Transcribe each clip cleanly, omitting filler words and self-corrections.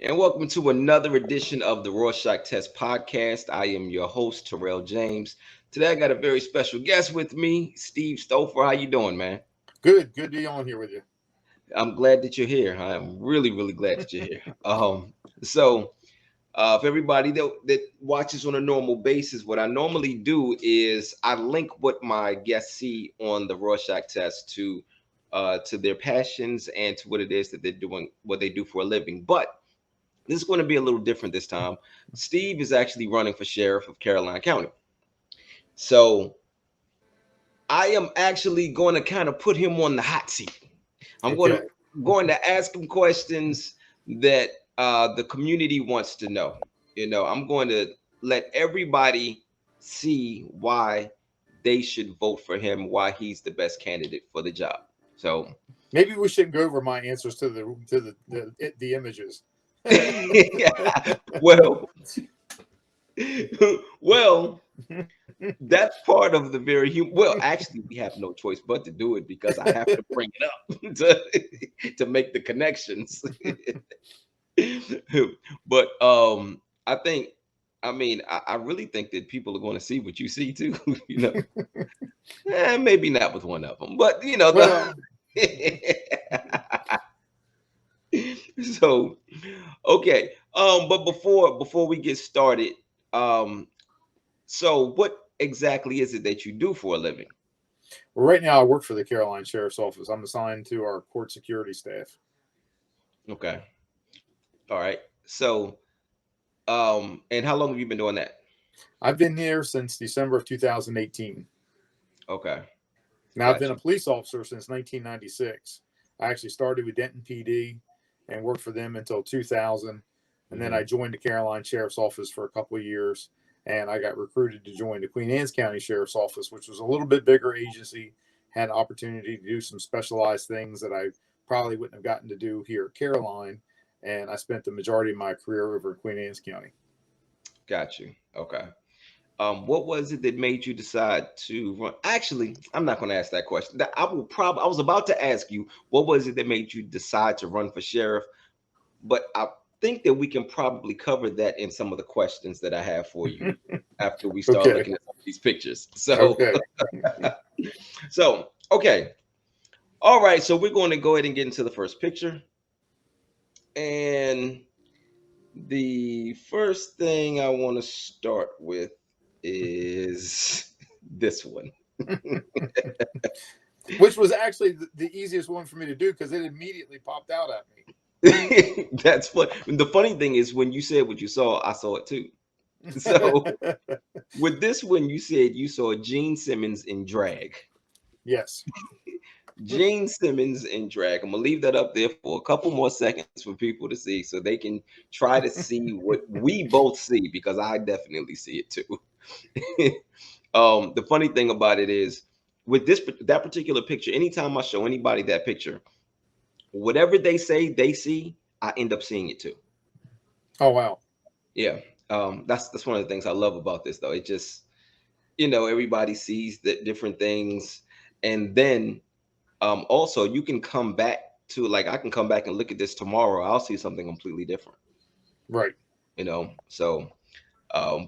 And welcome to another edition of the Rorschach Test Podcast. I am your host, Tyrell James. Today I got a very special guest with me, Steve Stouffer. How you doing, man? Good to be on here with you. I'm glad that you're here. I'm really glad that you're here. For everybody that watches on a normal basis, what I normally do is I link what my guests see on the Rorschach Test to their passions and to what it is that they're doing, what they do for a living. But this is going to be a little different this time. Steve is actually running for sheriff of Caroline County. So I am actually going to kind of put him on the hot seat. I'm Okay. going to ask him questions that the community wants to know. I'm going to let everybody see why they should vote for him, why he's the best candidate for the job. So, Maybe we shouldn't go over my answers to the images. well, well, that's part of the very well. Actually, we have no choice but to do it because I have to bring it up to make the connections. But I think, I really think that people are going to see what you see too. Maybe not with one of them, but Well, so okay. But before we get started, um, so what exactly is it that you do for a living? right now I work for the Caroline Sheriff's Office. I'm assigned to our court security staff. Okay, all right. So, and how long have you been doing that? I've been here since December of 2018. Okay, Now I've been a gotcha. police officer since 1996. I actually started with Denton PD and worked for them until 2000, and then Hmm. I joined the Caroline Sheriff's Office for a couple of years, and I got recruited to join the Queen Anne's County Sheriff's Office, which was a little bit bigger agency, had an opportunity to do some specialized things that I probably wouldn't have gotten to do here at Caroline, and I spent the majority of my career over at Queen Anne's County. Got you. Okay. What was it that made you decide to run? Actually, I'm not going to ask that question. I was about to ask you what was it that made you decide to run for sheriff, but I think that we can probably cover that in some of the questions that I have for you after we start Okay. looking at some of these pictures. So, Okay. okay, all right. So we're going to go ahead and get into the first picture, and the first thing I want to start with is this one. Which was actually the easiest one for me to do because it immediately popped out at That's what the funny thing is when you said what you saw, I saw it too. So me. with this one, you said you saw Gene Simmons in drag. Yes. Gene Simmons in drag. I'm gonna leave that up there for a couple more seconds for people to see so they can try to see what we both see because I definitely see it too. The funny thing about it is with that particular picture, anytime I show anybody that picture, whatever they say they see, I end up seeing it too. Oh wow. Yeah. That's one of the things I love about this though. It just everybody sees the different things, and then also you can come back to like I can come back and look at this tomorrow. I'll see something completely different. Right. So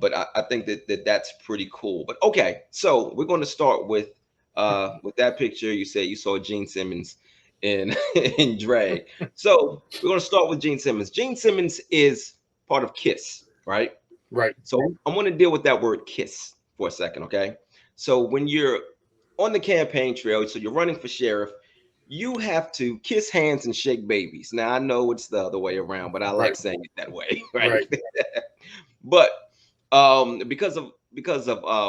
but I think that's pretty cool. But okay, so we're going to start with that picture. You said you saw Gene Simmons in in drag. So we're going to start with Gene Simmons. Gene Simmons is part of Kiss, right? Right. So I'm going to deal with that word Kiss for a second, okay? So when you're on the campaign trail, so you're running for sheriff, you have to kiss hands and shake babies. Now I know it's the other way around, but I like Right. saying it that way, right? Right. But because of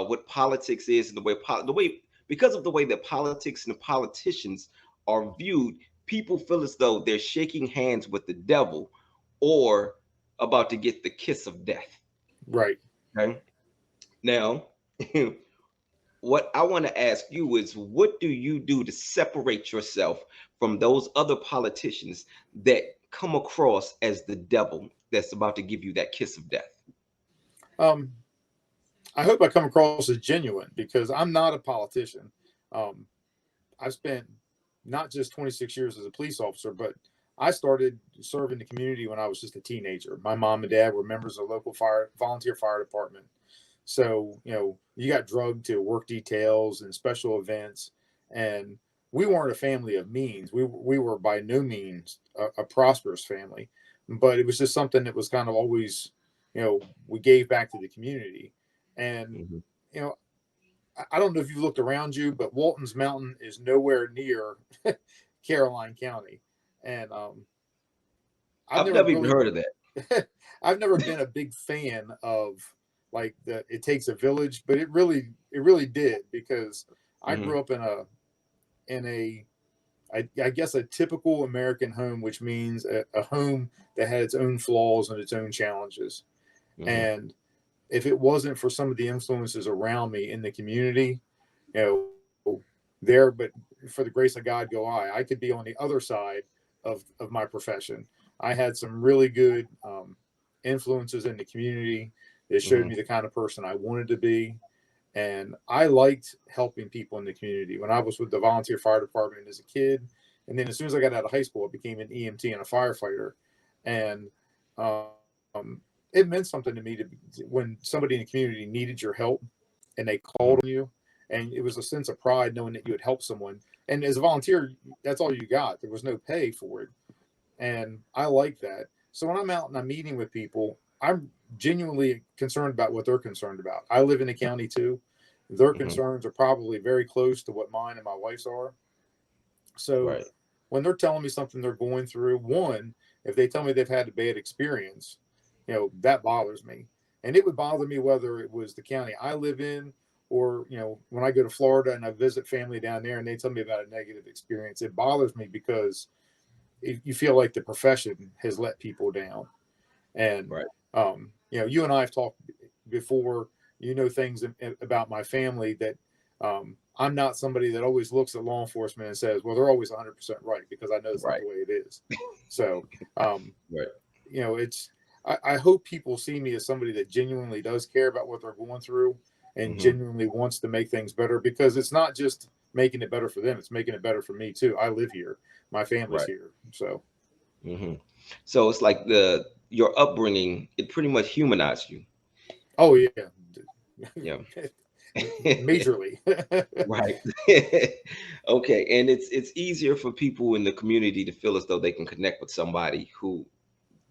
what politics is and the way because of the way that politics and politicians are viewed, people feel as though they're shaking hands with the devil or about to get the kiss of death. Right. Okay. Now, what I want to ask you is what do you do to separate yourself from those other politicians that come across as the devil that's about to give you that kiss of death? Um, I hope I come across as genuine because I'm not a politician. Um, I've spent not just 26 years as a police officer, but I started serving the community when I was just a teenager. My mom and dad were members of the local volunteer fire department. So, you got drugged to work details and special events. And we weren't a family of means. We were by no means a prosperous family, but it was just something that was kind of always, we gave back to the community. And, Hmm. you know, I don't know if you've looked around you, but Walton's Mountain is nowhere near Caroline County. And I've I've never never even really, heard of that. I've never been a big fan of like the it takes a village, but it really did because I Hmm. grew up in a I guess a typical American home, which means a home that had its own flaws and its own challenges. Hmm. And if it wasn't for some of the influences around me in the community, there, but for the grace of God go I could be on the other side of my profession. I had some really good influences in the community that showed Hmm. me the kind of person I wanted to be. And I liked helping people in the community. When I was with the volunteer fire department as a kid, and then as soon as I got out of high school, I became an EMT and a firefighter. And it meant something to me when somebody in the community needed your help and they called on Hmm. you. And it was a sense of pride knowing that you would help someone. And as a volunteer, that's all you got. There was no pay for it. And I like that. So when I'm out and I'm meeting with people, I'm genuinely concerned about what they're concerned about. I live in the county too. Their Hmm. concerns are probably very close to what mine and my wife's are. So Right. when they're telling me something they're going through, one, if they tell me they've had a bad experience, that bothers me. And it would bother me whether it was the county I live in or, when I go to Florida and I visit family down there and they tell me about a negative experience. It bothers me because you feel like the profession has let people down. And, Right. you and I have talked before, things about my family that I'm not somebody that always looks at law enforcement and says, well, they're always 100% right, because I know it's not Right. the way it is. So, um, Right. it's, I hope people see me as somebody that genuinely does care about what they're going through and Hmm. genuinely wants to make things better, because it's not just making it better for them. It's making it better for me too. I live here. My family's Right. here. So, Hmm. So it's like the your upbringing, it pretty much humanized you. oh yeah, Yeah. majorly. Right. Okay. And it's easier for people in the community to feel as though they can connect with somebody who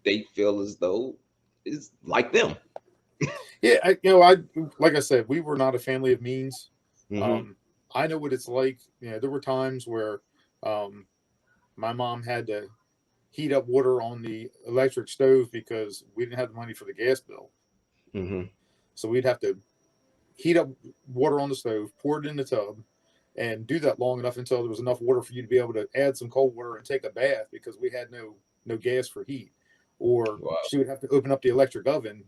they feel as though is like them. Yeah, I like I said, we were not a family of means. Hmm. Um, I know what it's like. There were times where um, my mom had to heat up water on the electric stove because we didn't have the money for the gas bill. Hmm. So we'd have to heat up water on the stove, pour it in the tub, and do that long enough until there was enough water for you to be able to add some cold water and take a bath, because we had no gas for heat. Or Wow. she would have to open up the electric oven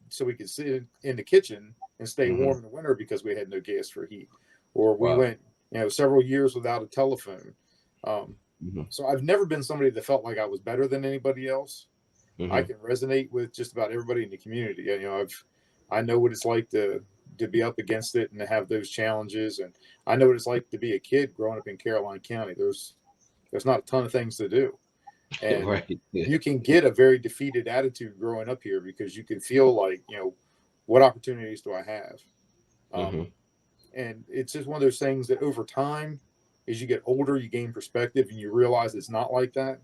so we could sit in the kitchen and stay Hmm. warm in the winter because we had no gas for heat. Or we Wow. went, several years without a telephone. Um, Hmm. so I've never been somebody that felt like I was better than anybody else. I Hmm. can resonate with just about everybody in the community. I know what it's like to be up against it and to have those challenges, and I know what it's like to be a kid growing up in Caroline County. There's not a ton of things to do, and Right. Yeah. you can get a very defeated attitude growing up here because you can feel like, what opportunities do I have? Hmm. Um, and it's just one of those things that over time, as you get older, you gain perspective and you realize it's not like that.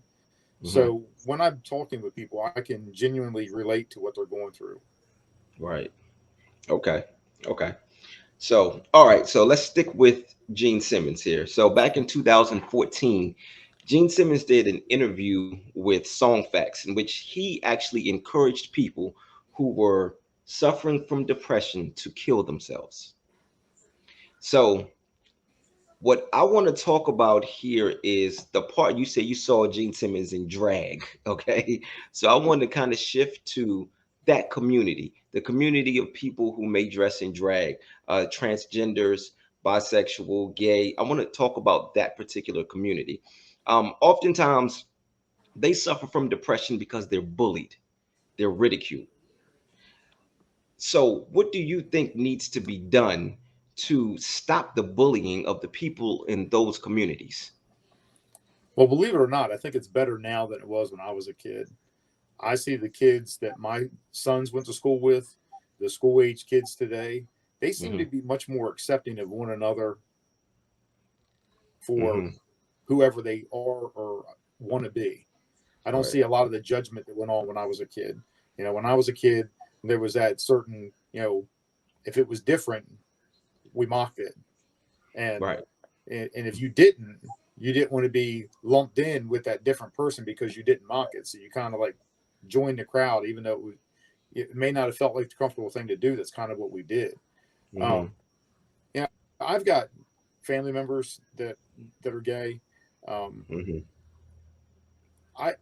Hmm. So when I'm talking with people, I can genuinely relate to what they're going through. Right. Okay. Okay. So, all right. So let's stick with Gene Simmons here. So back in 2014, Gene Simmons did an interview with Song Facts in which he actually encouraged people who were suffering from depression to kill themselves. So, what I want to talk about here is the part you say you saw Gene Simmons in drag. Okay. So, I want to kind of shift to that community, the community of people who may dress in drag, transgenders, bisexual, gay. I want to talk about that particular community. Oftentimes, they suffer from depression because they're bullied, they're ridiculed. So, what do you think needs to be done to stop the bullying of the people in those communities? Well, believe it or not, I think it's better now than it was when I was a kid. I see the kids that my sons went to school with, the school age kids today, they seem to Hmm. be much more accepting of one another for Hmm. whoever they are or want to be. I don't Right. see a lot of the judgment that went on when I was a kid. You know, when I was a kid, there was that certain, if it was different, we mocked it. And Right. and if you didn't want to be lumped in with that different person because you didn't mock it. So you kind of like joined the crowd, even though it may not have felt like the comfortable thing to do. That's kind of what we did. Hmm. Um, yeah, I've got family members that are gay. Um, Hmm. I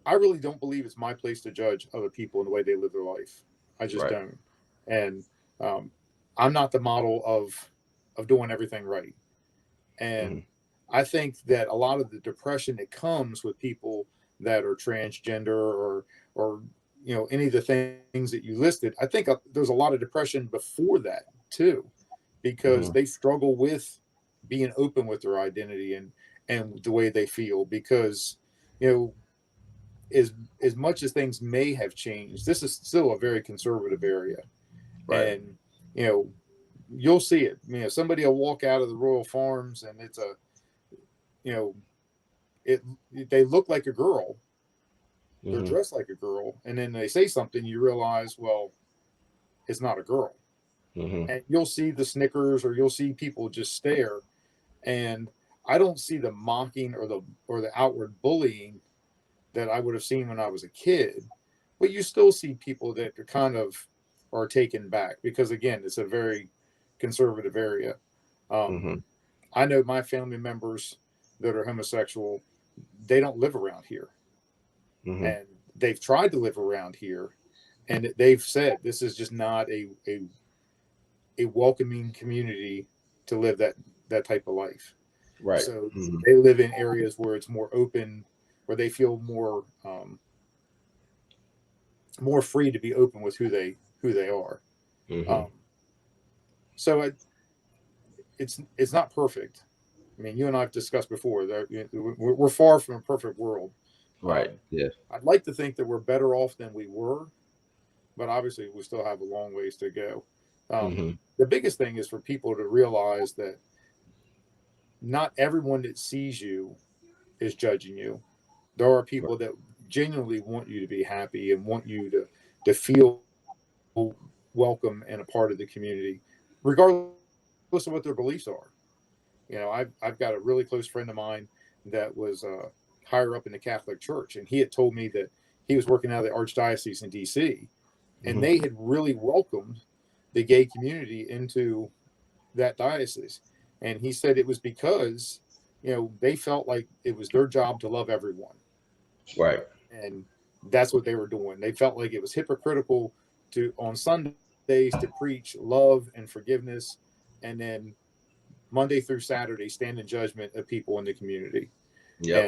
I really don't believe it's my place to judge other people and the way they live their life. I just Right. don't. And um, I'm not the model of doing everything right. And Hmm. I think that a lot of the depression that comes with people that are transgender or any of the things that you listed, I think there's a lot of depression before that too, because Hmm. they struggle with being open with their identity and the way they feel. Because you know, as much as things may have changed, this is still a very conservative area, Right. and you know, you'll see it. Somebody will walk out of the Royal Farms, and it's a you know it they look like a girl, they're Hmm. dressed like a girl, and then they say something, you realize, well, it's not a girl. Hmm. And you'll see the snickers, or you'll see people just stare. And I don't see the mocking or the outward bullying that I would have seen when I was a kid, but you still see people that are kind of are taken back, because again, it's a very conservative area. um, Hmm. I know my family members that are homosexual, they don't live around here, Hmm. and they've tried to live around here, and they've said this is just not a welcoming community to live that type of life. Right. So Hmm. they live in areas where it's more open, where they feel more free to be open with who they are. Hmm. Um, so it's not perfect. I mean, you and I have discussed before that we're far from a perfect world. Right. Um, Yeah. I'd like to think that we're better off than we were, but obviously we still have a long ways to go. Hmm. The biggest thing is for people to realize that not everyone that sees you is judging you. There are Right. people that genuinely want you to be happy and want you to feel welcome and a part of the community, regardless of what their beliefs are. I've got a really close friend of mine that was higher up in the Catholic Church, and he had told me that he was working out of the Archdiocese in D.C., and Hmm. they had really welcomed the gay community into that diocese. And he said it was because they felt like it was their job to love everyone, Right. and that's what they were doing. They felt like it was hypocritical to on Sundays to preach love and forgiveness, and then Monday through Saturday stand in judgment of people in the community. Yep.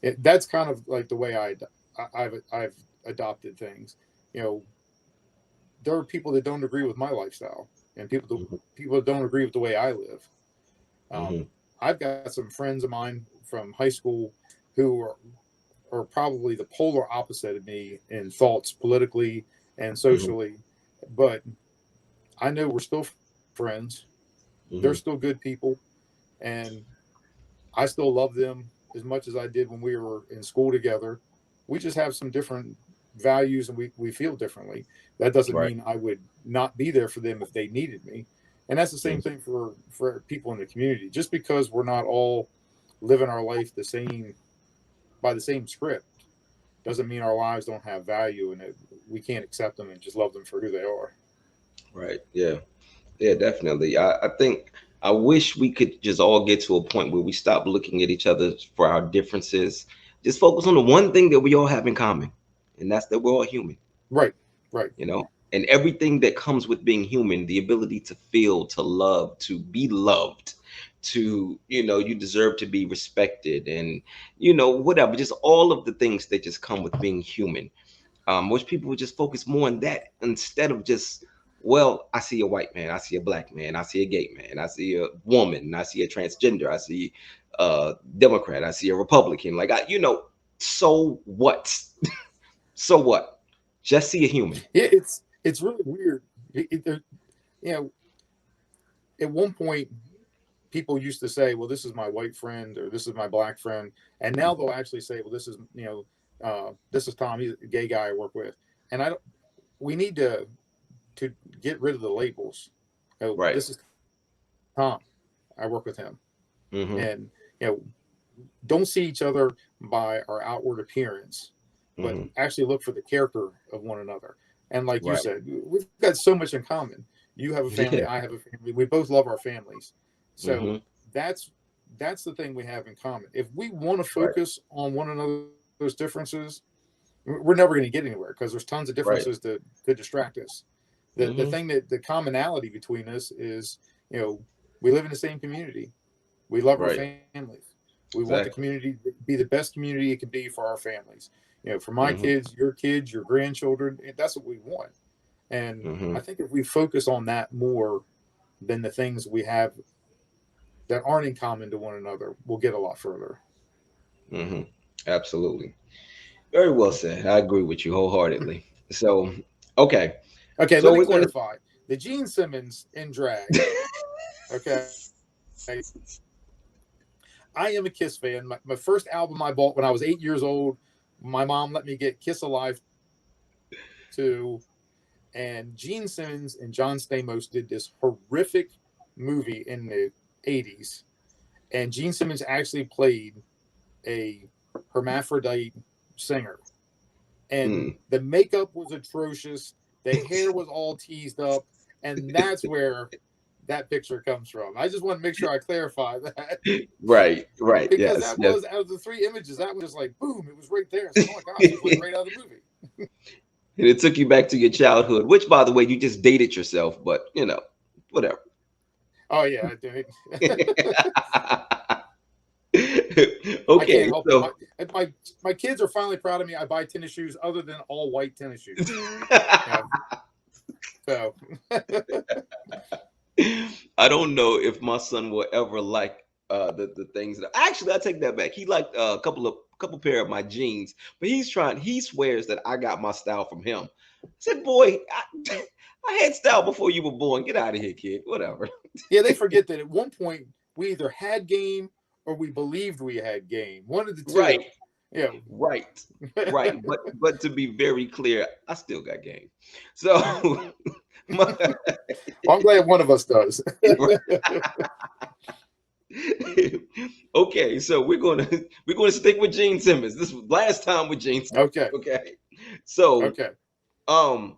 And that's kind of like the way I've adopted things. You know, there are people that don't agree with my lifestyle, and Hmm. people that don't agree with the way I live. Hmm. I've got some friends of mine from high school who are probably the polar opposite of me in thoughts politically and Hmm. socially, but I know we're still friends. They're still good Hmm. people, and I still love them as much as I did when we were in school together. We just have some different values, and we feel differently. That doesn't Right. mean I would not be there for them if they needed me. And that's the same Mm. thing for people in the community. Just because we're not all living our life the same by the same script doesn't mean our lives don't have value, and that we can't accept them and just love them for who they are. Right. Yeah. Yeah, definitely. I think I wish we could just all get to a point where we stop looking at each other for our differences. Just focus on the one thing that we all have in common, and that's that we're all human, Right, right. you know? And everything that comes with being human, the ability to feel, to love, to be loved, to, you deserve to be respected and, whatever, just all of the things that just come with being human. Most people would just focus more on that instead of just Well, I see a white man, I see a black man, I see a gay man, I see a woman, I see a transgender, I see a Democrat, I see a Republican. Like so what? So what? Just see a human. Yeah, it's really weird. You know, at one point, people used to say, "Well, this is my white friend," or "This is my black friend," and now they'll actually say, "Well, this is Tom. He's a gay guy I work with," and I don't. We need to get rid of the labels. Right. This is Tom. I work with him, Mm-hmm. and you know, don't see each other by our outward appearance, but Mm-hmm. actually look for the character of one another. And like you Right. said, we've got so much in common. You have a family, Yeah. I have a family. We both love our families. So Mm-hmm. that's that's the thing we have in common. If we want to Right. focus on one another's differences, we're never going to get anywhere because there's tons of Right. differences that could distract us. The Mm-hmm. thing that the commonality between us is, you know, we live in the same community. We love our Right. families. We want the Exactly. community to be the best community it can be for our families. You know, for my Mm-hmm. kids, your grandchildren, that's what we want. And Mm-hmm. I think if we focus on that more than the things we have that aren't in common to one another, we'll get a lot further. Mm-hmm. Absolutely. Very well said. I agree with you wholeheartedly. So, okay. Okay, So let me we're going clarify. The Gene Simmons in drag. to. Okay. I am a Kiss fan. My first album I bought when I was 8 years old, my mom let me get Kiss Alive 2. And Gene Simmons and John Stamos did this horrific movie in the 80s. And Gene Simmons actually played a hermaphrodite singer. And Mm. the makeup was atrocious. The hair was all teased up. And that's where that picture comes from. I just want to make sure I clarify that Right. Right. because Yes. that Yes. was out of the three images, that was just like boom, it was right there. It's like, oh my gosh, it's like right out of the movie. And it took you back to your childhood, which, by the way, you just dated yourself, but whatever. Oh yeah, I do. I Okay, can't help it. so My kids are finally proud of me. I buy tennis shoes other than all white tennis shoes. Yeah. So I don't know if my son will ever like the things that actually I take that back. He liked a couple pair of my jeans, but he swears that I got my style from him. I said, boy, I had style before you were born. Get out of here, kid. Whatever. yeah, they forget that at one point we either had game or we believed we had game. One of the Right, two. You right, know. right. But to be very clear, I still got game. So my, I'm glad one of us does. okay, so we're gonna stick with Gene Simmons. This was last time with Gene Simmons. Okay. Okay. So Okay. um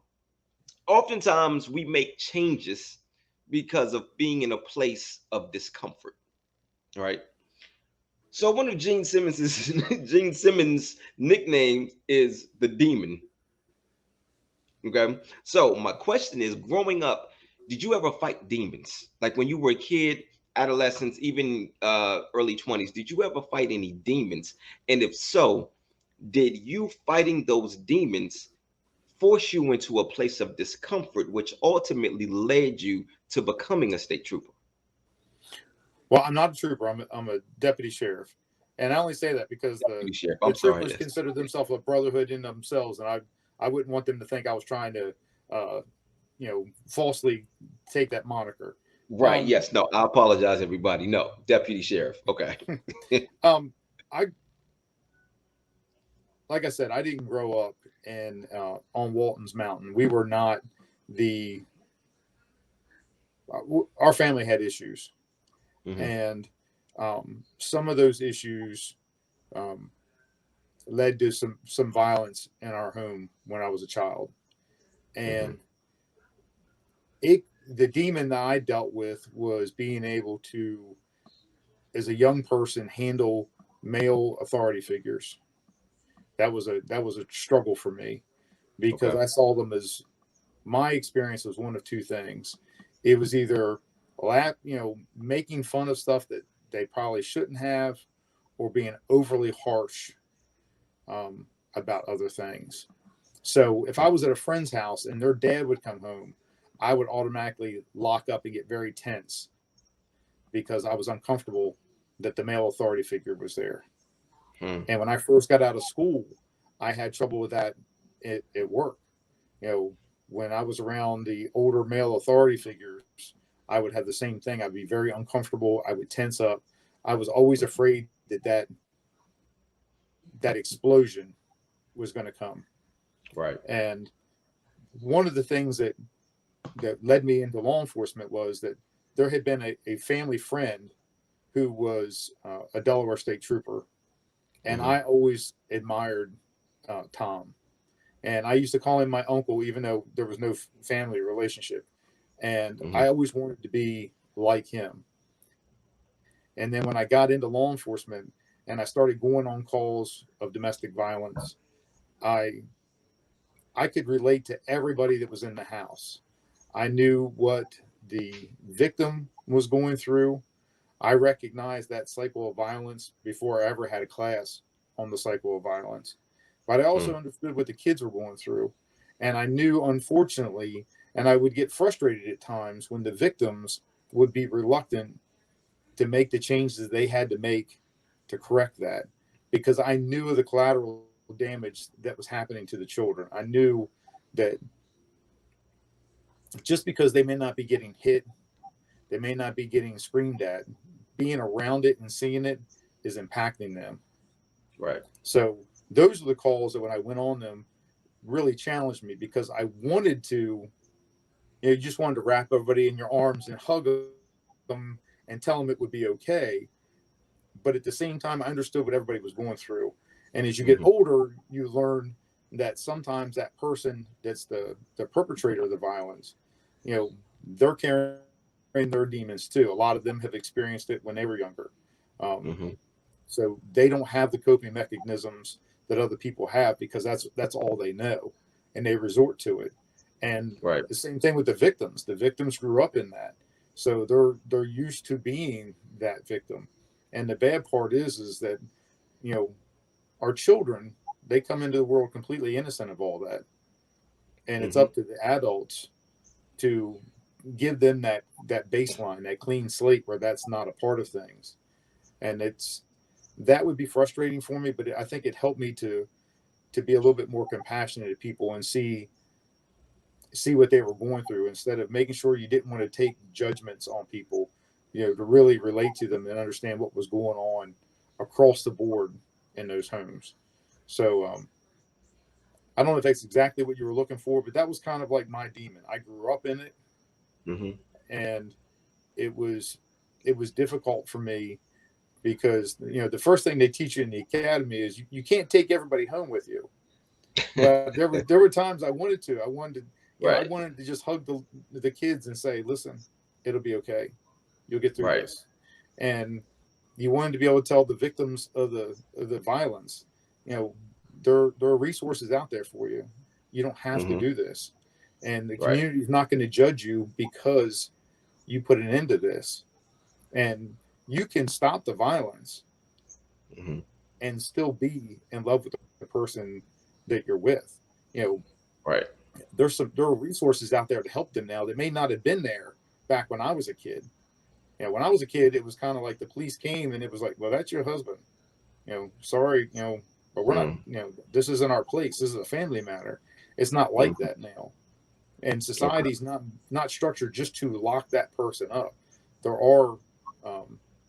oftentimes we make changes because of being in a place of discomfort, right? So one of Gene Simmons's Gene Simmons nickname is the demon. Okay. So my question is, growing up, did you ever fight demons? Like when you were a kid, adolescence, even early 20s, did you ever fight any demons? And if so, did you fighting those demons force you into a place of discomfort, which ultimately led you to becoming a state trooper? Well, I'm not a trooper. I'm a deputy sheriff, and I only say that because Deputy sheriff. the I'm sorry. troopers That's consider themselves a brotherhood in themselves, and I wouldn't want them to think I was trying to, uh, falsely take that moniker. right. Um, Yes. No, I apologize, everybody. No, deputy sheriff. Okay. um, I like I said, I didn't grow up in on Walton's Mountain. We were not the our family had issues, Hmm. and some of those issues um, led to some violence in our home when I was a child, Hmm. and it the demon that I dealt with was being able to, as a young person, handle male authority figures. That was a struggle for me because Okay. I saw them as my experience was one of two things. It was either making fun of stuff that they probably shouldn't have, or being overly harsh um, about other things. So if I was at a friend's house and their dad would come home, I would automatically lock up and get very tense because I was uncomfortable that the male authority figure was there. Hmm. And when I first got out of school, I had trouble with that at work. You know, when I was around the older male authority figures, I would have the same thing. I'd be very uncomfortable. I would tense up. I was always afraid that explosion was going to come. Right. And one of the things that led me into law enforcement was that there had been a family friend who was a Delaware State Trooper, and Hmm. I always admired Tom. And I used to call him my uncle, even though there was no family relationship. And Hmm. I always wanted to be like him. And then when I got into law enforcement and I started going on calls of domestic violence, I I could relate to everybody that was in the house. I knew what the victim was going through. I recognized that cycle of violence before I ever had a class on the cycle of violence. But I also Hmm. understood what the kids were going through. And I knew, unfortunately, and I would get frustrated at times when the victims would be reluctant to make the changes they had to make to correct that, because I knew of the collateral damage that was happening to the children. I knew that just because they may not be getting hit, they may not be getting screamed at, being around it and seeing it is impacting them. Right. So those are the calls that when I went on them really challenged me, because I wanted to, you just wanted to wrap everybody in your arms and hug them and tell them it would be okay. But at the same time, I understood what everybody was going through. And as you get Hmm. older, you learn that sometimes that person that's the perpetrator of the violence, you know, they're carrying their demons too. A lot of them have experienced it when they were younger. Um, Hmm. so they don't have the coping mechanisms that other people have, because that's all they know, and they resort to it. And Right. the same thing with the victims. The victims grew up in that, so they're used to being that victim. And the bad part is that, you know, our children, they come into the world completely innocent of all that, and it's Hmm. up to the adults to give them that baseline, that clean slate where that's not a part of things. And it's that would be frustrating for me, but I think it helped me to be a little bit more compassionate to people and see what they were going through, instead of making sure you didn't want to take judgments on people, you know, to really relate to them and understand what was going on across the board in those homes. So I don't know if that's exactly what you were looking for, but that was kind of like my demon. I grew up in it, Hmm. and it was it was difficult for me, because, you know, the first thing they teach you in the academy is you can't take everybody home with you. But there were times I wanted to. I wanted to, you know, I Right. wanted to just hug the kids and say, "Listen, it'll be okay. You'll get through Right. this." And you wanted to be able to tell the victims of the violence, you know, there are resources out there for you. You don't have to Hmm. do this, and the Right. community is not going to judge you because you put an end to this. And you can stop the violence Hmm. and still be in love with the person that you're with. You know, Right. there are resources out there to help them now that may not have been there back when I was a kid. You know, when I was a kid, it was kind of like the police came and it was like, well, that's your husband. You know, sorry, you know, but we're not, Mm. you know, this isn't our place. This is a family matter. It's not like Hmm. that now. And Okay. society's not structured just to lock that person up. There are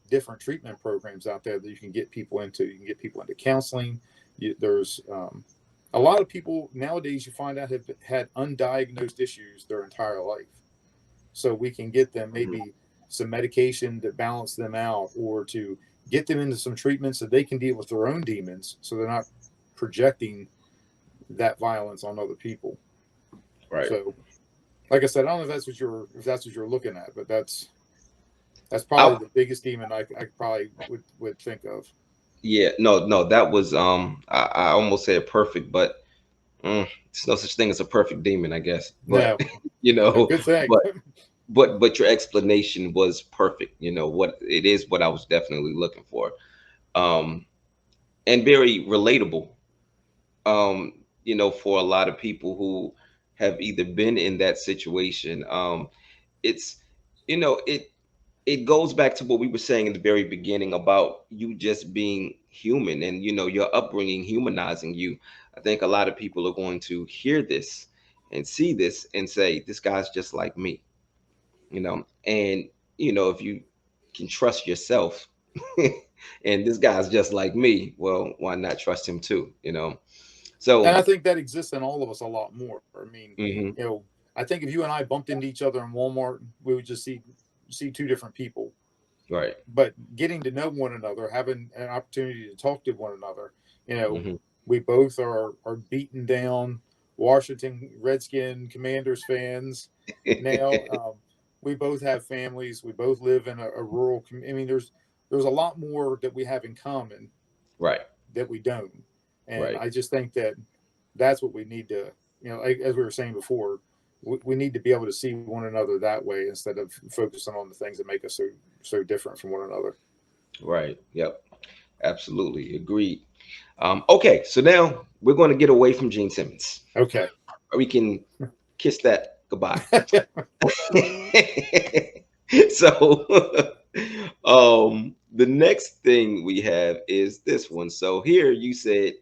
different treatment programs out there that you can get people into. You can get people into counseling. There's a lot of people nowadays, you find out, have had undiagnosed issues their entire life. So we can get them Hmm. maybe some medication to balance them out, or to get them into some treatment so they can deal with their own demons, so they're not projecting that violence on other people. Right. So, like I said, I don't know if that's what you're looking at, but that's probably I, the biggest demon I probably would think of. yeah. No. No. That was. I almost said perfect, but there's no such thing as a perfect demon, I guess. But No, you no, know, good thing. but but your explanation was perfect. You know what it is. What I was definitely looking for. Um. And very relatable. You know, for a lot of people who have either been in that situation. It's, you know, it goes back to what we were saying in the very beginning about you just being human, and your upbringing humanizing you. I think a lot of people are going to hear this and see this and say, this guy's just like me. And if you can trust yourself, and this guy's just like me, well, why not trust him too? And So I think that exists in all of us a lot more. I mean, mhm, I think if you and I bumped into each other in Walmart, we would just see two different people. right. But getting to know one another, having an opportunity to talk to one another, you know, Hmm. we both are beaten down Washington Redskin Commanders fans now. We both have families. We both live in a rural. I mean, there's a lot more that we have in common Right. that we don't. And Right. I just think that that's what we need to, like, as we were saying before, we need to be able to see one another that way instead of focusing on the things that make us so different from one another. Right. Yep. Absolutely agreed. Okay, so now we're going to get away from Gene Simmons. Okay. We can kiss that goodbye. So, the next thing we have is this one. So here you said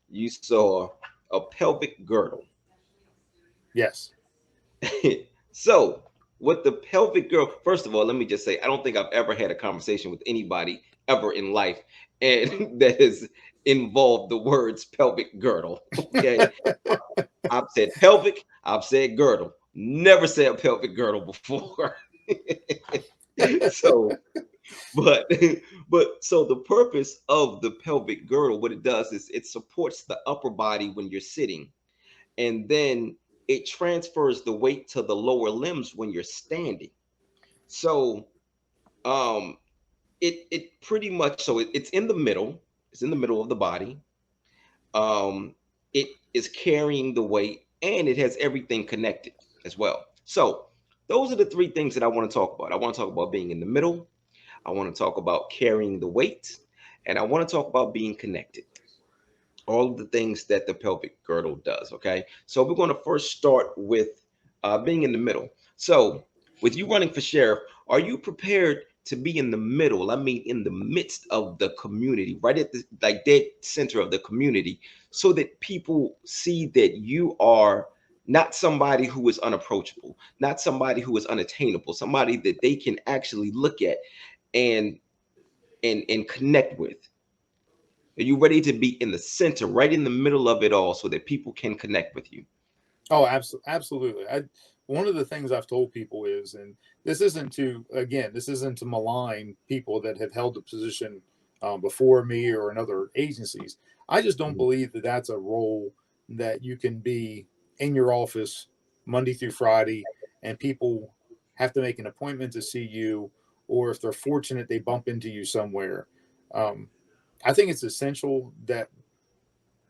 you saw a pelvic girdle. Yes. So, what the pelvic girdle, first of all, let me just say, I don't think I've ever had a conversation with anybody ever in life and that has involved the words pelvic girdle. Okay. I've said pelvic, I've said girdle. Never said pelvic girdle before. So, but but so the purpose of the pelvic girdle, what it does is it supports the upper body when you're sitting, and then it transfers the weight to the lower limbs when you're standing. So um it pretty much, so it's in the middle, it's in the middle of the body. It is carrying the weight, and it has everything connected as well. So those are the three things that I want to talk about. I want to talk about being in the middle, I want to talk about carrying the weight, and I want to talk about being connected. All of the things that the pelvic girdle does. Okay. So we're going to first start with being in the middle. So, with you running for sheriff, are you prepared to be in the middle? I mean, in the midst of the community, right at the like dead center of the community, so that people see that you are not somebody who is unapproachable, not somebody who is unattainable, somebody that they can actually look at and and connect with. Are you ready to be in the center, right in the middle of it all, so that people can connect with you? Oh, absolutely. One of the things I've told people is, and this isn't to malign people that have held the position before me or in other agencies. I just don't Mhm. believe that that's a role that you can be in your office Monday through Friday, and people have to make an appointment to see you, or if they're fortunate, they bump into you somewhere. Um, I think it's essential that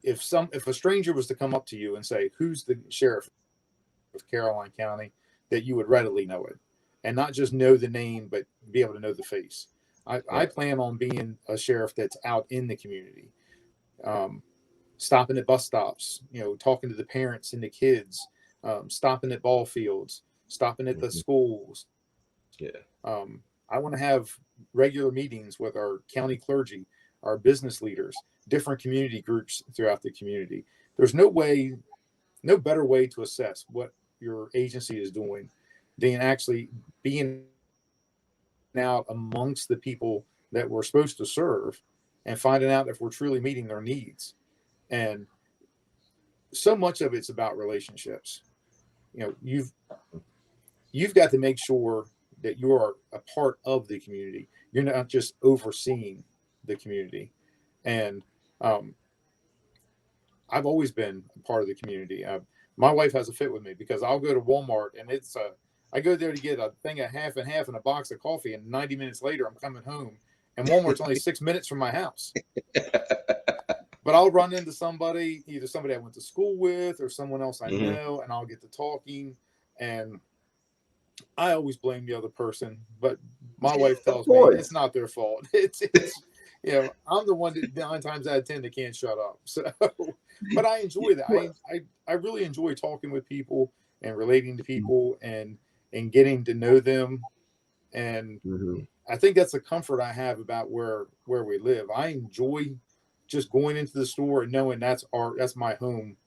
if a stranger was to come up to you and say, "Who's the sheriff of Caroline County," that you would readily know it, and not just know the name, but be able to know the face. I Right. plan on being a sheriff that's out in the community, um, stopping at bus stops, talking to the parents and the kids, stopping at ball fields, stopping at the Mhm. schools. Yeah. I want to have regular meetings with our county clergy, our business leaders, different community groups throughout the community. There's no better way to assess what your agency is doing than actually being out amongst the people that we're supposed to serve and finding out if we're truly meeting their needs. And so much of it's about relationships. You've got to make sure that you're a part of the community. You're not just overseeing the community. And um, I've always been a part of the community. My wife has a fit with me because I'll go to Walmart and I go there to get a thing of half and half and a box of coffee, and 90 minutes later I'm coming home, and Walmart's only 6 minutes from my house. But I'll run into somebody, either somebody I went to school with or someone else I Hmm. know, and I'll get to talking, and I always blame the other person, but my wife Of tells me it's course. not their fault. I'm the one that 9 times out of 10 that can't shut up. So, but I enjoy that. I really enjoy talking with people and relating to people and getting to know them. And Mm-hmm. I think that's a comfort I have about where we live. I enjoy just going into the store and knowing that's my home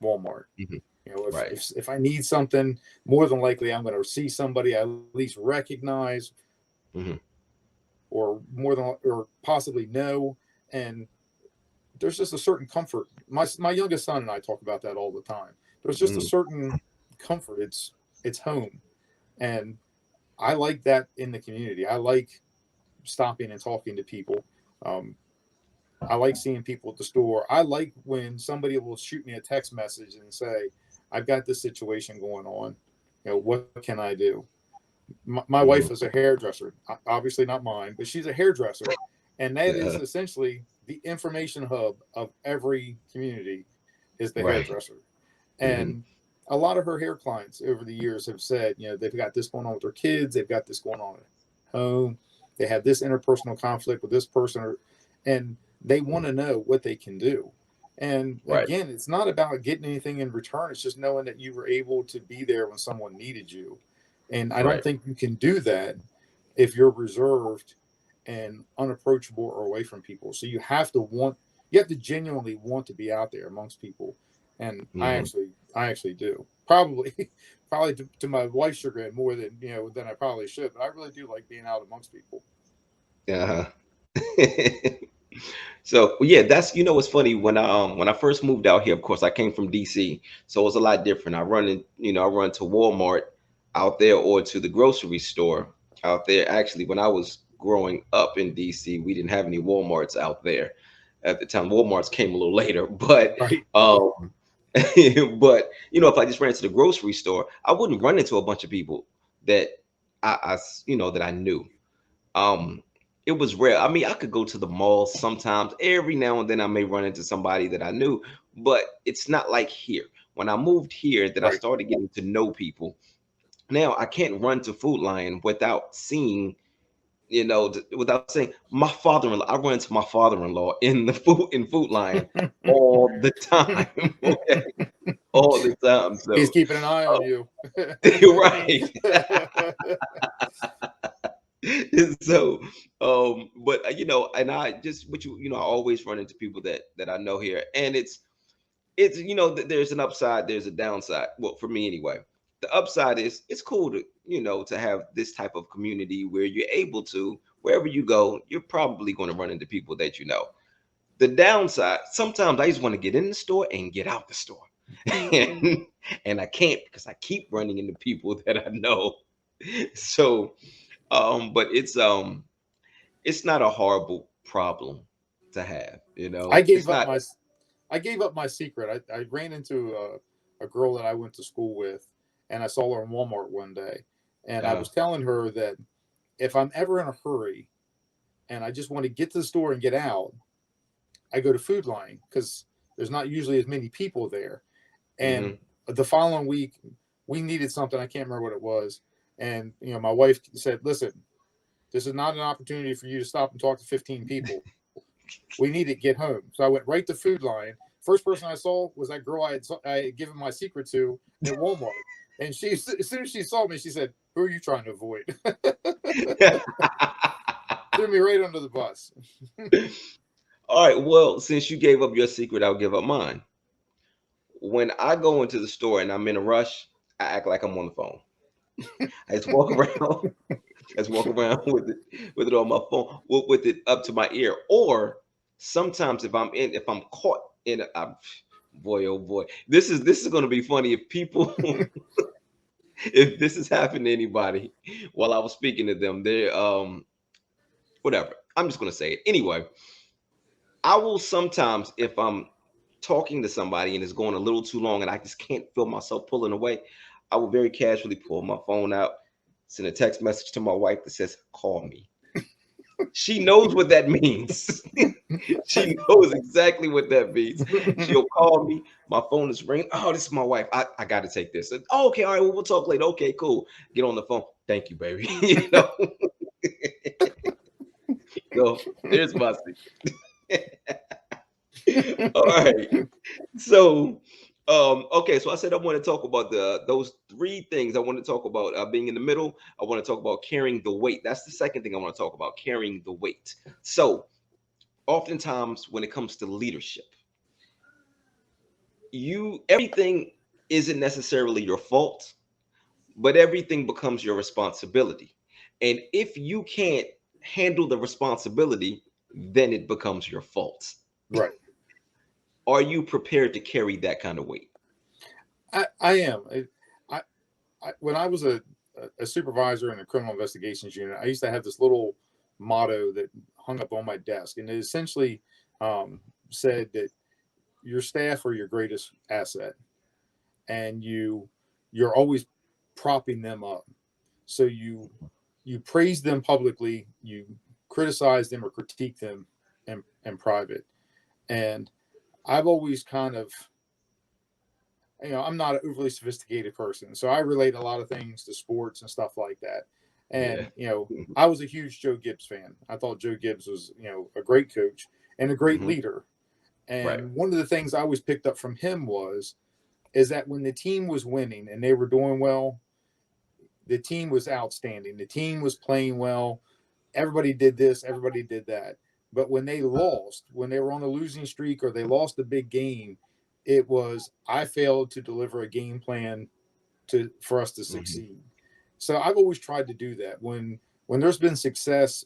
Walmart. Mm-hmm. If, Right. if if I need something, more than likely I'm going to see somebody I at least recognize, Mm-hmm. or or possibly know. And there's just a certain comfort. My youngest son and I talk about that all the time. There's just a Mm-hmm. certain comfort. It's home, and I like that in the community. I like stopping and talking to people. Um, I like seeing people at the store. I like when somebody will shoot me a text message and say, "I've got this situation going on. What can I do?" My wife is a hairdresser, obviously not mine, but she's a hairdresser, and that is Yeah. essentially the information hub of every community is the Right. hairdresser. Mm-hmm. And a lot of her hair clients over the years have said, they've got this going on with their kids, they've got this going on at home, they have this interpersonal conflict with this person, and they want to know what they can do. And Right. again, it's not about getting anything in return. It's just knowing that you were able to be there when someone needed you. And I don't Right. think you can do that if you're reserved and unapproachable or away from people. So you have to genuinely want to be out there amongst people. And Mm-hmm. I actually do. Probably, probably to my wife's chagrin more than I probably should. But I really do like being out amongst people. Uh-huh. So yeah, that's what's funny when I first moved out here. Of course, I came from DC, so it was a lot different. I run to Walmart out there or to the grocery store out there. Actually, when I was growing up in DC, we didn't have any Walmarts out there at the time. Walmarts came a little later, but Right. but if I just ran to the grocery store, I wouldn't run into a bunch of people that that I knew. um it was rare. I mean, I could go to the mall sometimes. Every now and then I may run into somebody that I knew, but it's not like here. When I moved here, that I Right. started getting to know people. Now I can't run to Food Lion without seeing, without saying my father-in-law. I run into my father-in-law in Food Lion all the time. Okay, all the time. He's So, keeping an eye on you. you're right. So but and I just what I always run into people that I know here, and it's there's an upside, there's a downside. Well, for me anyway, the upside is it's cool to to have this type of community where you're able to, wherever you go, you're probably going to run into people that you know. The downside, sometimes I just want to get in the store and get out the store. and and I can't, because I keep running into people that I know. So but it's not a horrible problem to have, I it's gave up not. my I gave up my secret. I ran into a girl that I went to school with, and I saw her in Walmart one day, and I uh was telling her that if I'm ever in a hurry and I just want to get to the store and get out, I go to Food Line because there's not usually as many people there. And hmm the following week, we needed something. I can't remember what it was, and my wife said, "Listen, this is not an opportunity for you to stop and talk to 15 people. We need to get home." So I went right to Food Line. First person I saw was that girl I had given my secret to at Walmart. And as soon as she saw me, she said, "Who are you trying to avoid?" Threw me right under the bus. All right, well, since you gave up your secret, I'll give up mine. When I go into the store and I'm in a rush, I act like I'm on the phone. I just walk around. I just walk around with it on my phone, with it up to my ear. Or sometimes if I'm caught in boy, oh boy, this is going to be funny if people if this has happened to anybody while I was speaking to them. They whatever. I'm just going to say it anyway. I will sometimes, if I'm talking to somebody and it's going a little too long and I just can't feel myself pulling away, I will very casually pull my phone out, send a text message to my wife that says, "Call me." She knows what that means. She knows exactly what that means. She'll call me. My phone is ringing. Oh, this is my wife. I got to take this. Oh, okay. All right. Well, we'll talk later. Okay, cool. Get on the phone. Thank you, baby. go. There's my secret. All right. So, okay. So I said I want to talk about those three things. I want to talk about being in the middle. I want to talk about carrying the weight. That's the second thing I want to talk about, carrying the weight. So, oftentimes when it comes to leadership, everything isn't necessarily your fault, but everything becomes your responsibility. And if you can't handle the responsibility, then it becomes your fault. Right. Are you prepared to carry that kind of weight? I am. I, when I was a supervisor in a criminal investigations unit, I used to have this little motto that hung up on my desk, and it essentially said that your staff are your greatest asset, and you're always propping them up. So you praise them publicly, you criticize them or critique them in private. And I've always kind of, I'm not an overly sophisticated person, so I relate a lot of things to sports and stuff like that. Yeah. And I was a huge Joe Gibbs fan. I thought Joe Gibbs was a great coach and a great Hmm. leader. Right. And one of the things I always picked up from him is that when the team was winning and they were doing well, the team was outstanding. The team was playing well. Everybody did this, everybody did that. But when they lost, when they were on a losing streak or they lost a big game, it was I failed to deliver a game plan for us to Hmm. succeed. So I've always tried to do that. When there's been success,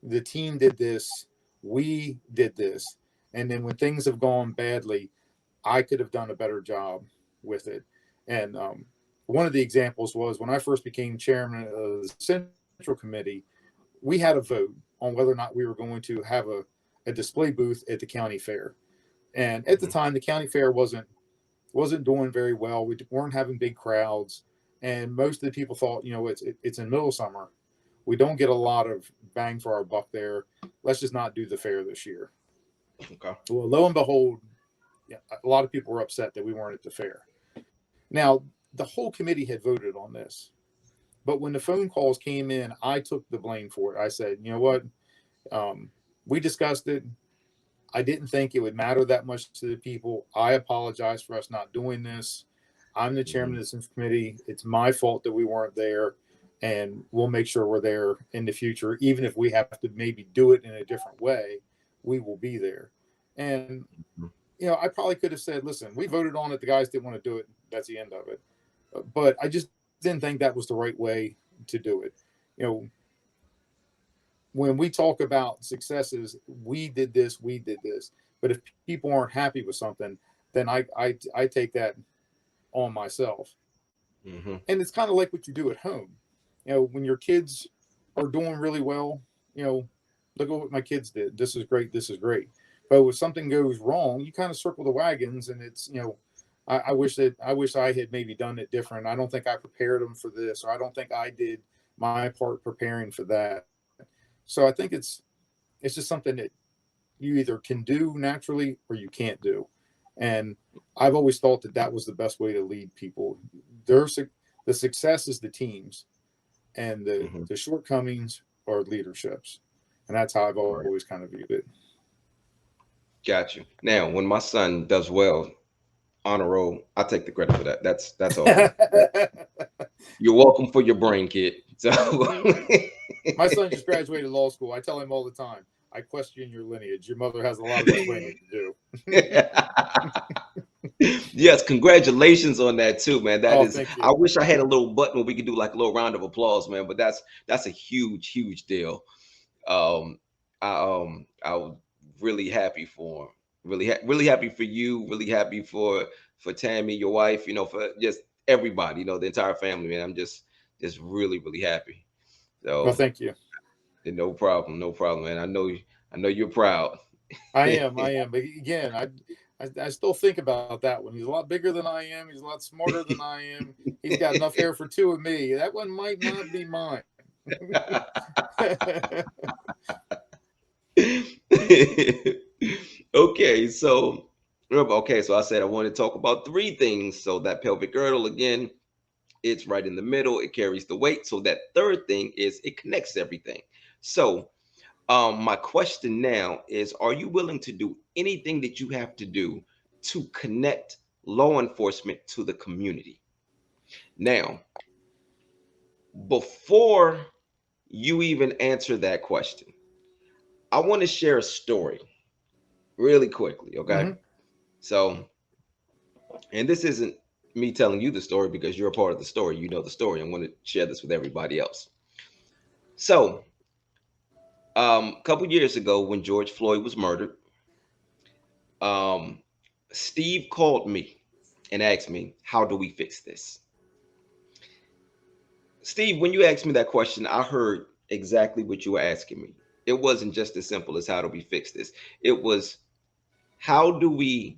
the team did this, we did this. And then when things have gone badly, I could have done a better job with it. And one of the examples was when I first became chairman of the Central Committee, we had a vote on whether or not we were going to have a display booth at the county fair. And at the Hmm. time, the county fair wasn't doing very well. We weren't having big crowds, and most of the people thought, it's in middle of summer. We don't get a lot of bang for our buck there. Let's just not do the fair this year. Okay. Well, lo and behold, yeah, a lot of people were upset that we weren't at the fair. Now, the whole committee had voted on this, but when the phone calls came in, I took the blame for it. I said, you know what? We discussed it. I didn't think it would matter that much to the people. I apologize for us not doing this. I'm the chairman Hmm. of this committee. It's my fault that we weren't there, and we'll make sure we're there in the future. Even if we have to maybe do it in a different way, we will be there. And I probably could have said, "Listen, we voted on it. The guys didn't want to do it. That's the end of it." But I just didn't think that was the right way to do it. You know, when we talk about successes, we did this. But if people aren't happy with something, then I take that on myself. Hmm. And it's kind of like what you do at home. When your kids are doing really well, you know, look at what my kids did. This is great. This is great. But when something goes wrong, you kind of circle the wagons, and I wish I had maybe done it different. I don't think I prepared them for this, or I don't think I did my part preparing for that. So I think it's just something that you either can do naturally or you can't do. And I've always thought that that was the best way to lead people. There's the success is the teams, and Hmm. the shortcomings are leaderships, and that's how I've always Right. kind of viewed it. Got you. Now, when my son does well, honor roll, I take the credit for that. That's all me. You're welcome for your brain, kid. So, My son just graduated law school. I tell him all the time, I question your lineage. Your mother has a lot of explaining to do. yes, congratulations on that too, man. That Oh, is, thank I you. wish I had a little button where we could do like a little round of applause, man. But that's a huge, huge deal. I was really happy for him. Really happy for you. Really happy for Tammy, your wife. For just everybody. The entire family, man. I'm just really, really happy. Well, So thank you. no problem, no problem, man. I know you're proud. I am. I am. But again, I still think about that one. He's a lot bigger than I am. He's a lot smarter than I am. He's got enough hair for two of me. That one might not be mine. okay, so I said I want to talk about three things. So that pelvic girdle again, it's right in the middle. It carries the weight. So that third thing is it connects everything. So My question now is, are you willing to do anything that you have to do to connect law enforcement to the community? Now, before you even answer that question, I want to share a story really quickly, okay? Mm-hmm. So, and this isn't me telling you the story because you're a part of the story. You know the story. I'm going to share this with everybody else. So, a couple years ago, when George Floyd was murdered, um, Steve called me and asked me, "How do we fix this?" Steve, when you asked me that question, I heard exactly what you were asking me. It wasn't just as simple as how do we fix this. It was, how do we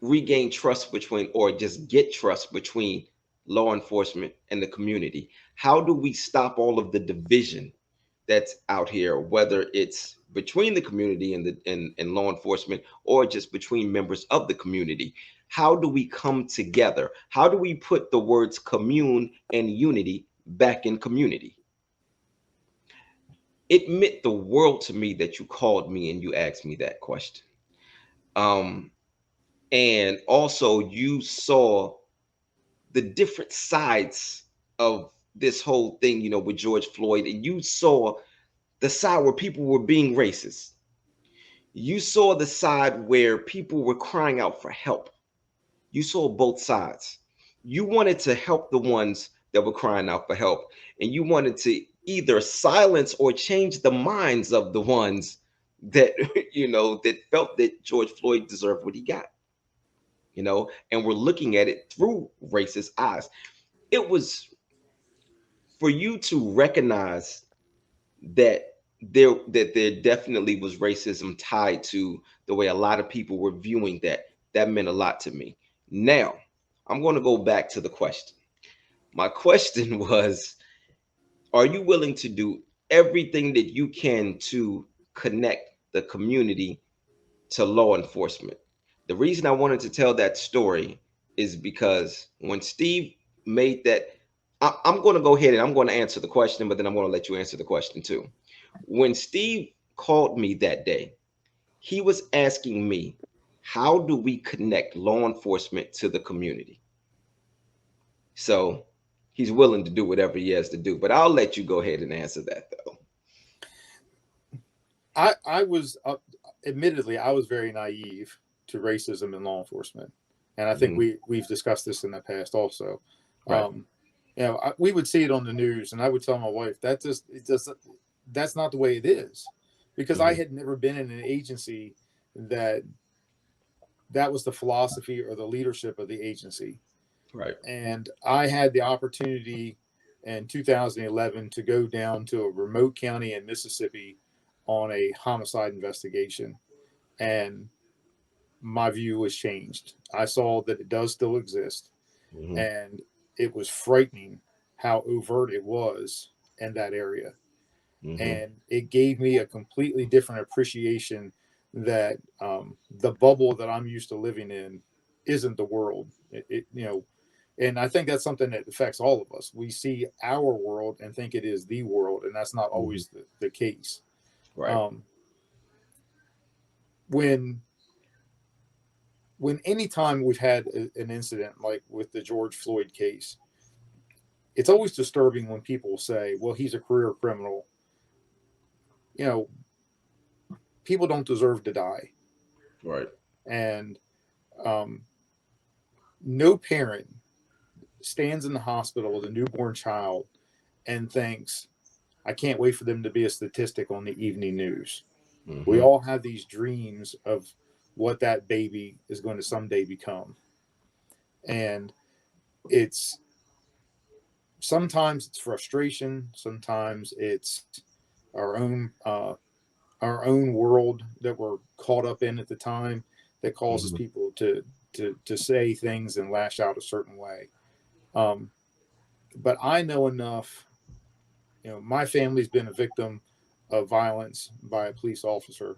regain trust between, or just get trust between, law enforcement and the community? How do we stop all of the division that's out here, whether it's between the community and and law enforcement, or just between members of the community? How do we come together? How do we put the words commune and unity back in community? It meant the world to me that you called me and you asked me that question. Um, and also you saw the different sides of this whole thing, with George Floyd, and you saw the side where people were being racist. You saw the side where people were crying out for help. You saw both sides. You wanted to help the ones that were crying out for help, and you wanted to either silence or change the minds of the ones that that felt that George Floyd deserved what he got. And we're looking at it through racist eyes. It was for you to recognize that there definitely was racism tied to the way a lot of people were viewing that meant a lot to me. Now, I'm going to go back to the question. My question was, are you willing to do everything that you can to connect the community to law enforcement? The reason I wanted to tell that story is because when Steve made that, I'm going to go ahead and I'm going to answer the question, but then I'm going to let you answer the question too. When Steve called me that day, he was asking me, how do we connect law enforcement to the community? So he's willing to do whatever he has to do, but I'll let you go ahead and answer that though. I was admittedly I was very naive to racism in law enforcement, and I think Hmm. we've discussed this in the past also. Right. Um, we would see it on the news, and I would tell my wife that's not the way it is, because I Hmm. had never been in an agency that that was the philosophy or the leadership of the agency. Right. And I had the opportunity in 2011 to go down to a remote county in Mississippi on a homicide investigation, and my view was changed. I saw that it does still exist, Hmm. and it was frightening how overt it was in that area. Hmm. And it gave me a completely different appreciation that the bubble that I'm used to living in isn't the world. And I think that's something that affects all of us. We see our world and think it is the world, and that's not Hmm. always the case. Right. Um, when when any time we've had an incident like with the George Floyd case, it's always disturbing when people say, "Well, he's a career criminal." You know, people don't deserve to die, Right. and um, no parent stands in the hospital with a newborn child and thinks, "I can't wait for them to be a statistic on the evening news." We Hmm. all have these dreams of what that baby is going to someday become. And it's sometimes it's frustration, sometimes it's our own uh, our own world that we're caught up in at the time that causes Hmm. people to say things and lash out a certain way. Um, but I know enough. My family's been a victim of violence by a police officer.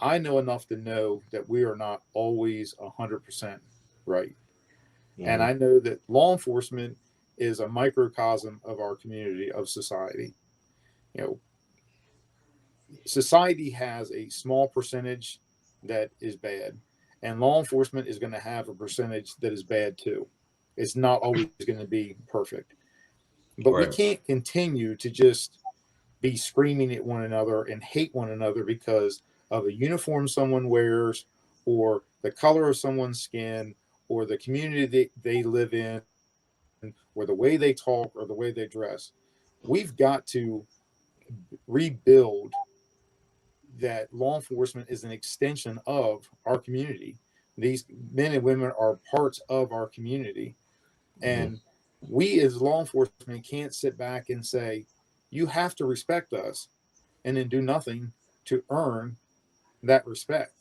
I know enough to know that we are not always 100% right. And Hmm. I know that law enforcement is a microcosm of our community, of society. You know, society has a small percentage that is bad, and law enforcement is going to have a percentage that is bad too. It's not always going to be perfect, but we Right. can't continue to just be screaming at one another and hate one another because of a uniform someone wears, or the color of someone's skin, or the community they live in, or the way they talk, or the way they dress. We've got to rebuild that law enforcement is an extension of our community. These men and women are parts of our community. Mm-hmm. And we as law enforcement can't sit back and say, you have to respect us, and then do nothing to earn that respect.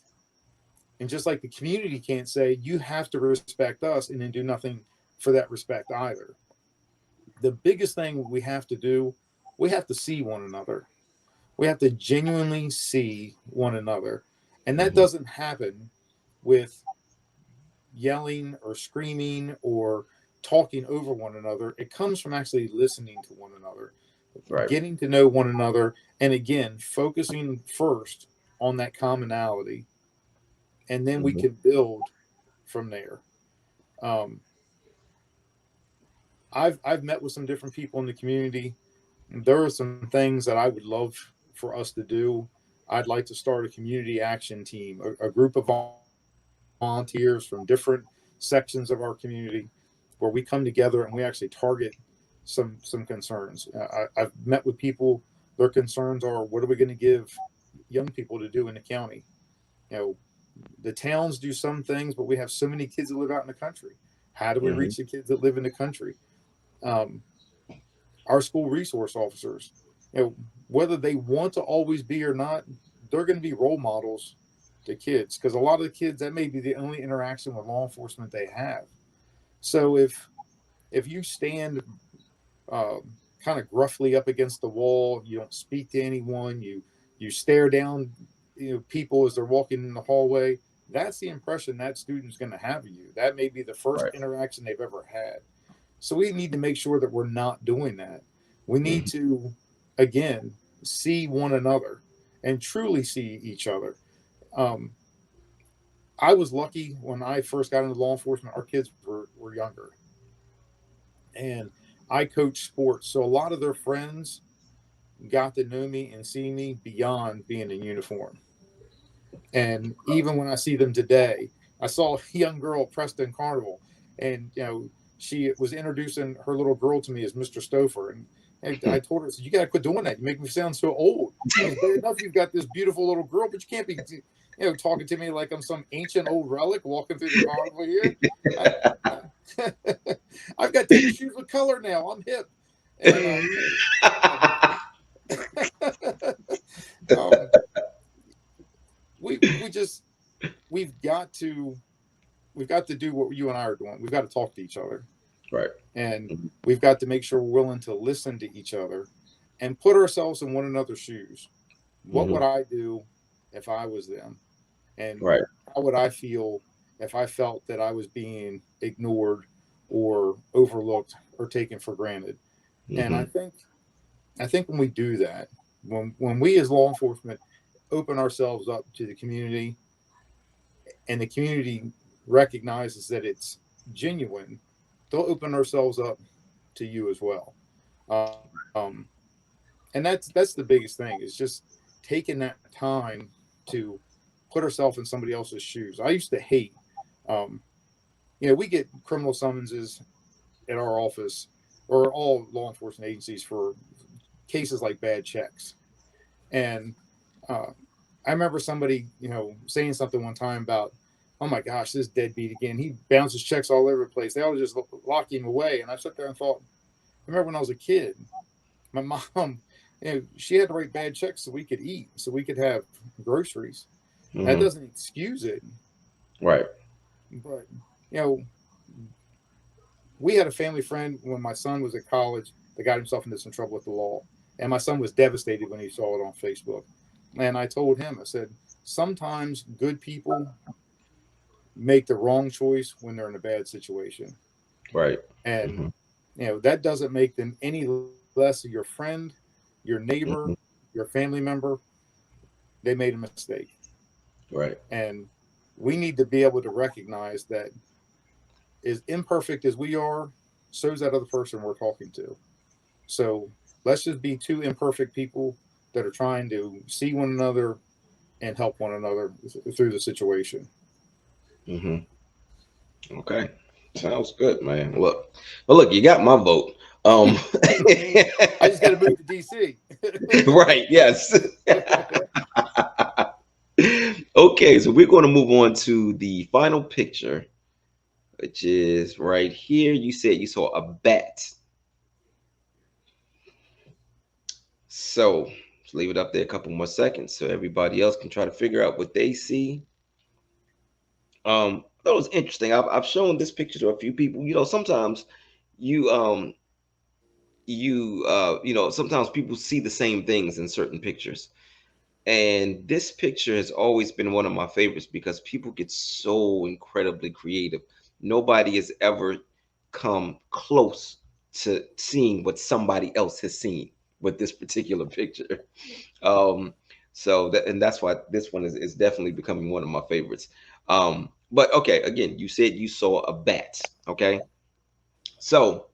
And just like the community can't say, you have to respect us, and then do nothing for that respect either. The biggest thing we have to do, we have to see one another. We have to genuinely see one another. And that Mm-hmm. doesn't happen with yelling or screaming or talking over one another. It comes from actually listening to one another, Right. getting to know one another, and again, focusing first on that commonality. And then we Mm-hmm. can build from there. Um, I've met with some different people in the community. There are some things that I would love for us to do. I'd like to start a community action team, a group of volunteers from different sections of our community, where we come together and we actually target some concerns. I've met with people. Their concerns are, what are we going to give young people to do in the county? You know, the towns do some things, but we have so many kids that live out in the country. How do we Mm-hmm. reach the kids that live in the country? Um, our school resource officers, you know, whether they want to always be or not, they're going to be role models to kids, because a lot of the kids, that may be the only interaction with law enforcement they have. So if you stand kind of gruffly up against the wall, you don't speak to anyone, you stare down, people as they're walking in the hallway, that's the impression that student's going to have of you. That may be the first Right. interaction they've ever had. So we need to make sure that we're not doing that. We need Mm-hmm. to, again, see one another and truly see each other. Um, I was lucky when I first got into law enforcement. Our kids were younger, and I coached sports. So a lot of their friends got to know me and see me beyond being in uniform. And even when I see them today, I saw a young girl at Preston Carnival, and she was introducing her little girl to me as Mr. Stouffer, and I told her, "You got to quit doing that. You make me sound so old. It's bad enough you've got this beautiful little girl, but you can't be, talking to me like I'm some ancient old relic walking through the carnival here. I, I've got tennis shoes with color now. I'm hip." And um, um, we just we've got to we've got to do what you and I are doing. We've got to talk to each other, Right. and Mm-hmm. we've got to make sure we're willing to listen to each other and put ourselves in one another's shoes. What Mm-hmm. would I do if I was them? And Right. how would I feel if I felt that I was being ignored or overlooked or taken for granted? And Mm-hmm. I think when we do that, when we as law enforcement open ourselves up to the community, and the community recognizes that it's genuine, they'll open ourselves up to you as well. Um, and that's the biggest thing, is just taking that time to put ourselves in somebody else's shoes. I used to hate, um, we get criminal summonses at our office, or all law enforcement agencies, for cases like bad checks. And uh, I remember somebody, saying something one time about, "Oh my gosh, this deadbeat again. He bounces checks all over the place. They ought to just lock him away." And I sat there and thought, I remember when I was a kid, my mom, she had to write bad checks so we could eat, so we could have groceries. That Mm-hmm. doesn't excuse it, Right. but you know, we had a family friend when my son was at college that got himself into some trouble with the law, and my son was devastated when he saw it on Facebook. And I told him, I said, sometimes good people make the wrong choice when they're in a bad situation. Right. And, Mm-hmm. that doesn't make them any less your friend, your neighbor, Mm-hmm. your family member. they made a mistake. Right. And we need to be able to recognize that as imperfect as we are, so is that other person we're talking to. So let's just be two imperfect people that are trying to see one another and help one another through the situation. Hmm. Okay. Sounds good, man. Look, well, look, you got my vote. Um, I just got to move to DC. right. Yes. Okay, so we're going to move on to the final picture, which is right here. You said you saw a bat. So let's leave it up there a couple more seconds so everybody else can try to figure out what they see. That was interesting. I've shown this picture to a few people. Sometimes you sometimes people see the same things in certain pictures. And this picture has always been one of my favorites because people get so incredibly creative. Nobody has ever come close to seeing what somebody else has seen with this particular picture. Um, that's why this one is definitely becoming one of my favorites. But okay, again, you said you saw a bat. Okay, so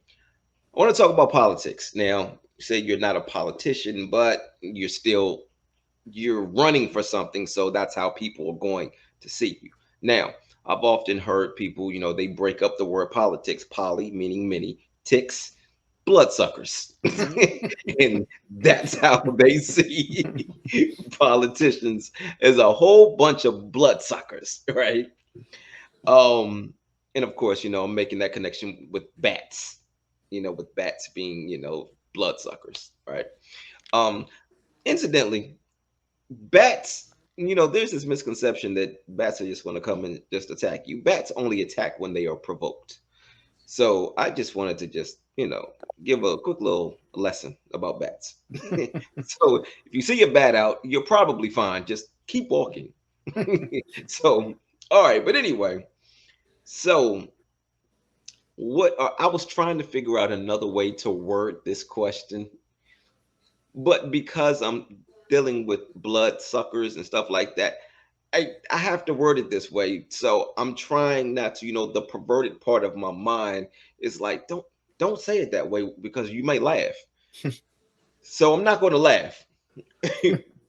I want to talk about politics. Now, you say you're not a politician, but you're running for something, so that's how people are going to see you. Now, I've often heard people, they break up the word politics, poly meaning many, ticks, bloodsuckers. And that's how they see politicians, as a whole bunch of bloodsuckers, right? Um, and of course, I'm making that connection with bats, with bats being, bloodsuckers, right? Um, Incidentally, bats, there's this misconception that bats are just going to come and just attack you. Bats only attack when they are provoked. So I just wanted to just, give a quick little lesson about bats. So if you see a bat out, you're probably fine. Just keep walking. So, all right. But anyway, so I was trying to figure out another way to word this question, but because I'm dealing with blood suckers and stuff like that, I have to word it this way. So I'm trying not to, the perverted part of my mind is like, don't say it that way because you may laugh. So I'm not going to laugh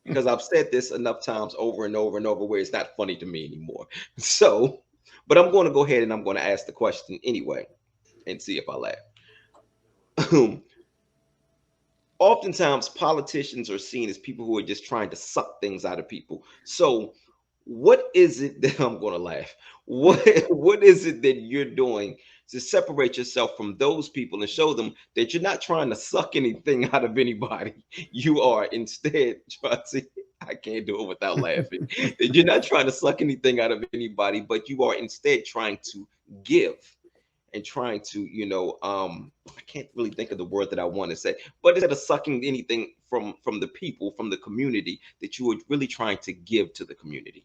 because I've said this enough times over and over and over where it's not funny to me anymore. So, but I'm going to go ahead and I'm going to ask the question anyway and see if I laugh. Oftentimes politicians are seen as people who are just trying to suck things out of people. So what is it that I'm going to laugh? What is it that you're doing to separate yourself from those people and show them that you're not trying to suck anything out of anybody? You are instead trying to, I can't do it without laughing. That you're not trying to suck anything out of anybody, but you are instead trying to give and trying to, I can't really think of the word that I want to say, but instead of sucking anything from the people, from the community, that you were really trying to give to the community.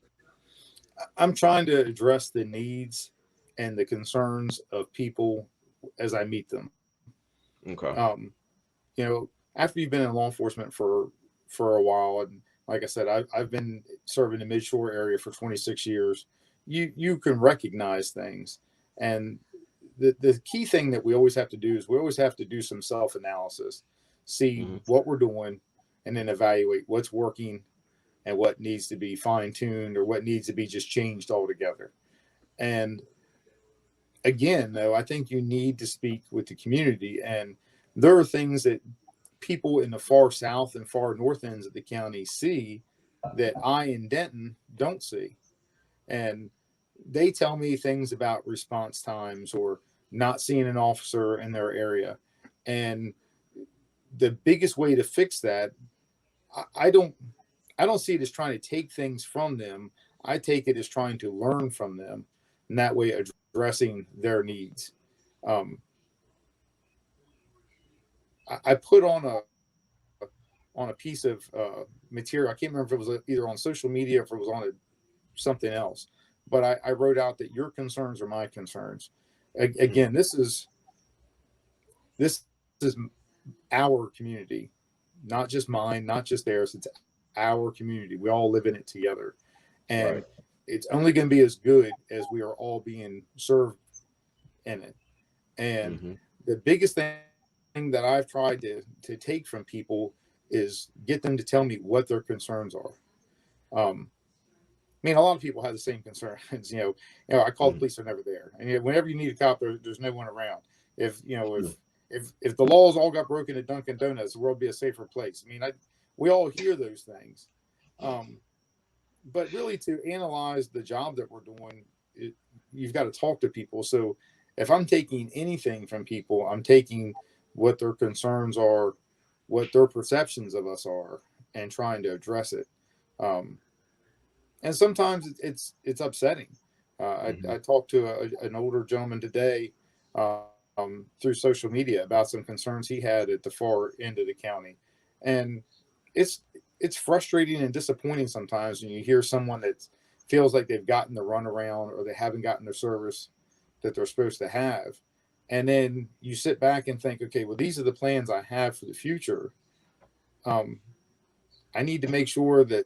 I'm trying to address the needs and the concerns of people as I meet them. Okay. After you've been in law enforcement for a while, and like I said, I've been serving the Midshore area for 26 years. You can recognize things, and the key thing that we always have to do is we always have to do some self analysis, see Hmm. what we're doing, and then evaluate what's working and what needs to be fine tuned or what needs to be just changed altogether. And again, though, I think you need to speak with the community, and there are things that people in the far south and far north ends of the county see that I in Denton don't see. And they tell me things about response times or not seeing an officer in their area. And the biggest way to fix that, I don't I don't see it as trying to take things from them. I take it as trying to learn from them, and that way addressing their needs. Um, I put on a piece of material. I can't remember if it was either on social media or if it was on something else. But I wrote out that your concerns are my concerns. Hmm. Again, this is our community, not just mine, not just theirs. It's our community. We all live in it together, and Right. it's only going to be as good as we are all being served in it. And Mm-hmm. the biggest thing that I've tried to take from people is get them to tell me what their concerns are. Um, I mean, a lot of people have the same concerns. I call the Mm-hmm. police; they're never there. And whenever you need a cop, there's no one around. If the laws all got broken at Dunkin' Donuts, the world would be a safer place. I mean, we all hear those things, um, but really to analyze the job that we're doing, you've got to talk to people. So if I'm taking anything from people, I'm taking what their concerns are, what their perceptions of us are, and trying to address it. Um, and sometimes it's upsetting. Mm-hmm. I talked to an older gentleman today through social media about some concerns he had at the far end of the county, and it's it's frustrating and disappointing sometimes when you hear someone that feels like they've gotten the runaround or they haven't gotten the service that they're supposed to have, and then you sit back and think, okay, well, these are the plans I have for the future. Um, I need to make sure that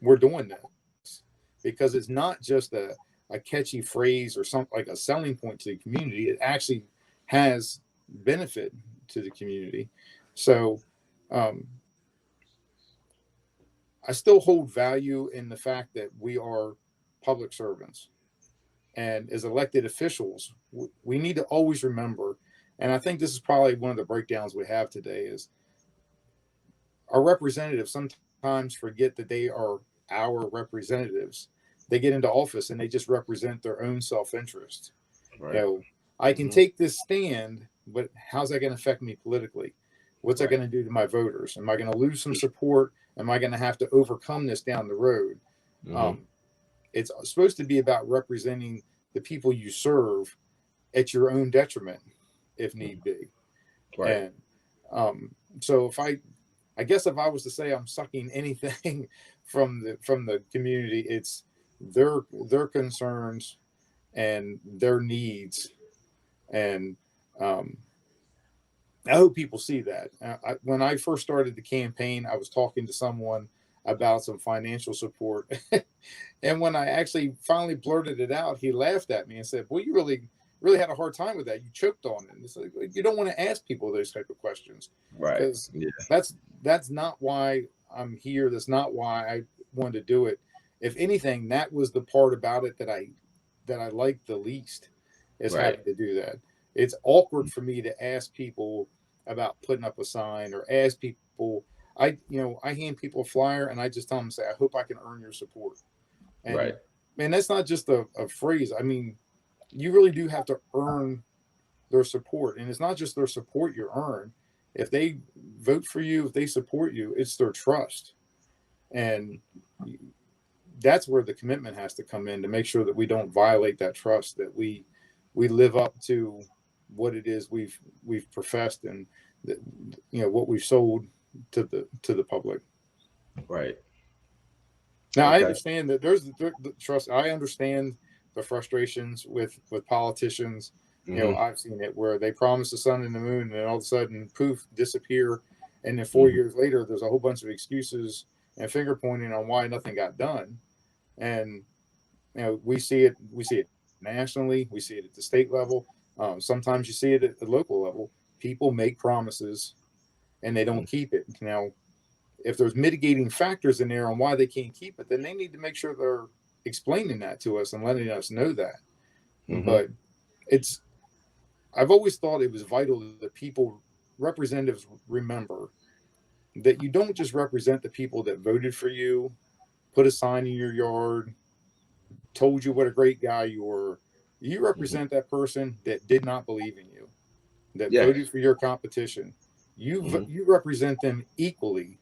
we're doing this because it's not just a catchy phrase or something like a selling point to the community. It actually has benefit to the community. So um, I still hold value in the fact that we are public servants. And as elected officials, we need to always remember, and I think this is probably one of the breakdowns we have today, is our representatives sometimes forget that they are our representatives. They get into office and they just represent their own self-interest. You Right. know, I can Mm-hmm. take this stand, but how's that going to affect me politically? What's that Right. going to do to my voters? Am I going to lose some support? Am I going to have to overcome this down the road? Mm-hmm. Um, it's supposed to be about representing the people you serve at your own detriment, if need be. Right. And so I guess if I was to say I'm sucking anything from the community, it's their concerns and their needs, and um, I hope people see that. When I first started the campaign, I was talking to someone about some financial support, and when I actually finally blurted it out, he laughed at me and said, "Well, you really had a hard time with that. You choked on it." And it's like, you don't want to ask people those type of questions Right. because Yeah. that's not why I'm here. That's not why I wanted to do it. If anything, that was the part about it that I liked the least, is Right. having to do that. It's awkward for me to ask people about putting up a sign or ask people. I hand people a flyer and I just tell them, say, I hope I can earn your support. Right. And man, that's not just a phrase. I mean, you really do have to earn their support, and it's not just their support you earn. If they vote for you, if they support you, it's their trust, and that's where the commitment has to come in to make sure that we don't violate that trust, that we live up to what it is we've professed, and that, what we've sold to the public. Right. Now I Okay. understand that the trust. I understand the frustrations with politicians. Mm-hmm. I've seen it where they promise the sun and the moon, and all of a sudden, poof, disappear. And then four Mm-hmm. years later, there's a whole bunch of excuses and finger pointing on why nothing got done. And we see it nationally, we see it at the state level. Sometimes you see it at the local level. People make promises and they don't keep it. Now, if there's mitigating factors in there on why they can't keep it, then they need to make sure they're explaining that to us and letting us know that. Mm-hmm. But it's I've always thought it was vital that people, representatives, remember that you don't just represent the people that voted for you, put a sign in your yard, told you what a great guy you were. You Mm-hmm. represent that person that did not believe in you, that Yeah. voted for your competition. Mm-hmm. You represent them equally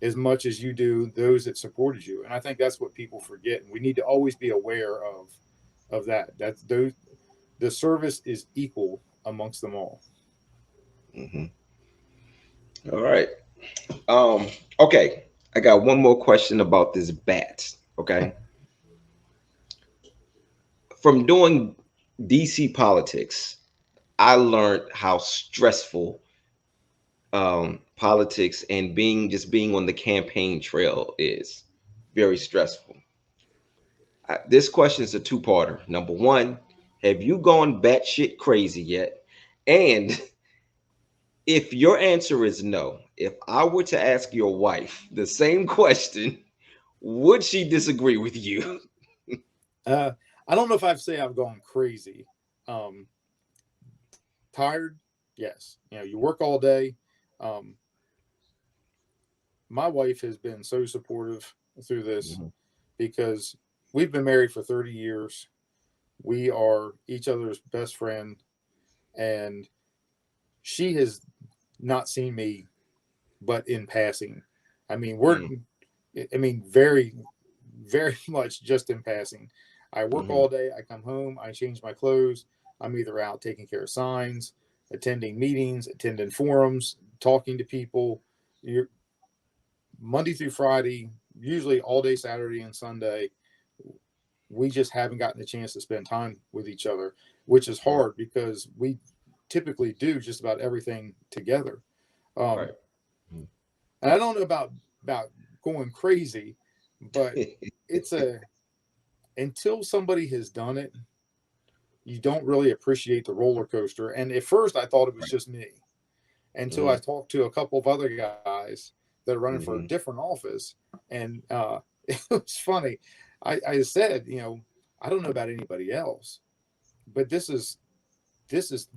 as much as you do those that supported you. And I think that's what people forget. And we need to always be aware of that. That's those the service is equal amongst them all. Mm-hmm. All right. Um, okay. I got one more question about this bat. Okay. From doing DC politics, I learned how stressful politics and being on the campaign trail is very stressful. This question is a two-parter. Number one, have you gone batshit crazy yet? And if your answer is no, if I were to ask your wife the same question, would she disagree with you? I don't know if I'd say I've gone crazy. Um, Tired, yes. You work all day. Um, my wife has been so supportive through this Mhm. because we've been married for 30 years. We are each other's best friend, and she has not seen me but in passing. I mean, Mm, very, very much just in passing. I work mhm. all day. I come home. I change my clothes. I'm either out taking care of signs, attending meetings, attending forums, talking to people. You're, Monday through Friday, usually all day Saturday and Sunday. We just haven't gotten a chance to spend time with each other, which is Right, hard because we typically do just about everything together. Um, right. Mhm. and I don't know about going crazy, but it's a until somebody has done it, you don't really appreciate the roller coaster. And at first, I thought it was Right. just me until I Mhm, talked to a couple of other guys that are running for a mhm. different office, and it was funny. I said, I don't know about anybody else, but this is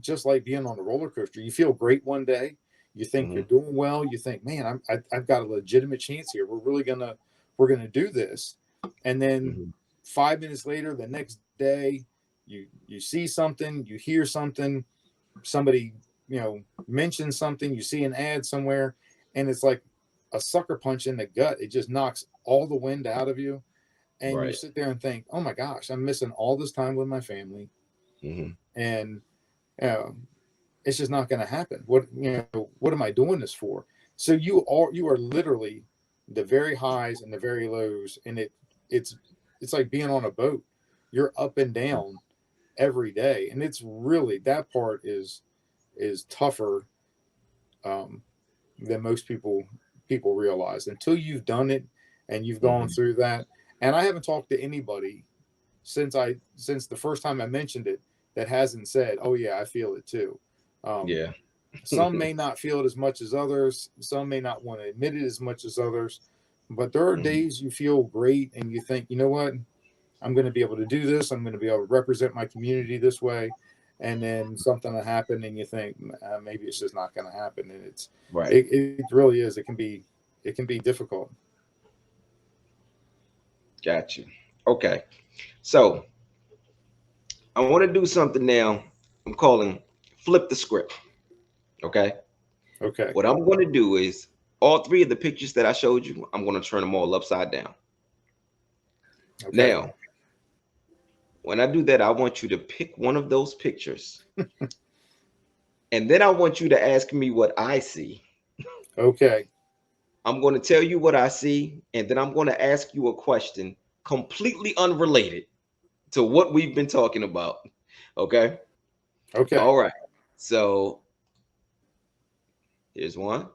just like being on a roller coaster. You feel great one day, you think you're Mhm, doing well, you think, man, I've got a legitimate chance here. We're gonna do this, and then mhm. 5 minutes later, the next day, you see something, you hear something, somebody mentions something, you see an ad somewhere, and it's like a sucker punch in the gut. It just knocks all the wind out of you, and you Right. sit there and think, oh my gosh, I'm missing all this time with my family, Mhm, and uh, it's just not going to happen. What am I doing this for? So you are literally the very highs and the very lows, and it's it's like being on a boat. You're up and down every day, and it's really that part is tougher um, than most people realize until you've done it and you've gone mhm. through that. And I haven't talked to anybody since the first time I mentioned it that hasn't said, "Oh yeah, I feel it too." Um, Yeah. some may not feel it as much as others. Some may not want to admit it as much as others. But there are Mhm. days you feel great and you think, you know what? I'm going to be able to do this. I'm going to be able to represent my community this way. And then something will happen and you think maybe it's just not going to happen. And Right. it really is. It can be difficult. Got you. Okay. So I want to do something now. I'm calling flip the script. Okay. Okay. What I'm going to do is all three of the pictures that I showed you, I'm going to turn them all upside down. Okay. Now, when I do that, I want you to pick one of those pictures. And then I want you to ask me what I see. Okay. I'm going to tell you what I see. And then I'm going to ask you a question completely unrelated to what we've been talking about. Okay. Okay. All right. So here's one.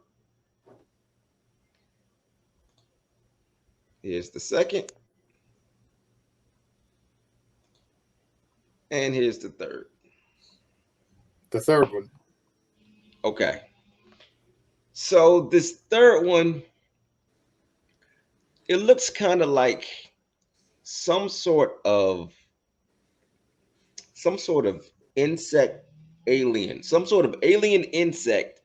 Here's the second. And here's the third. The third one. Okay. So this third one, it looks kind of like some sort of some sort of insect alien, some sort of alien insect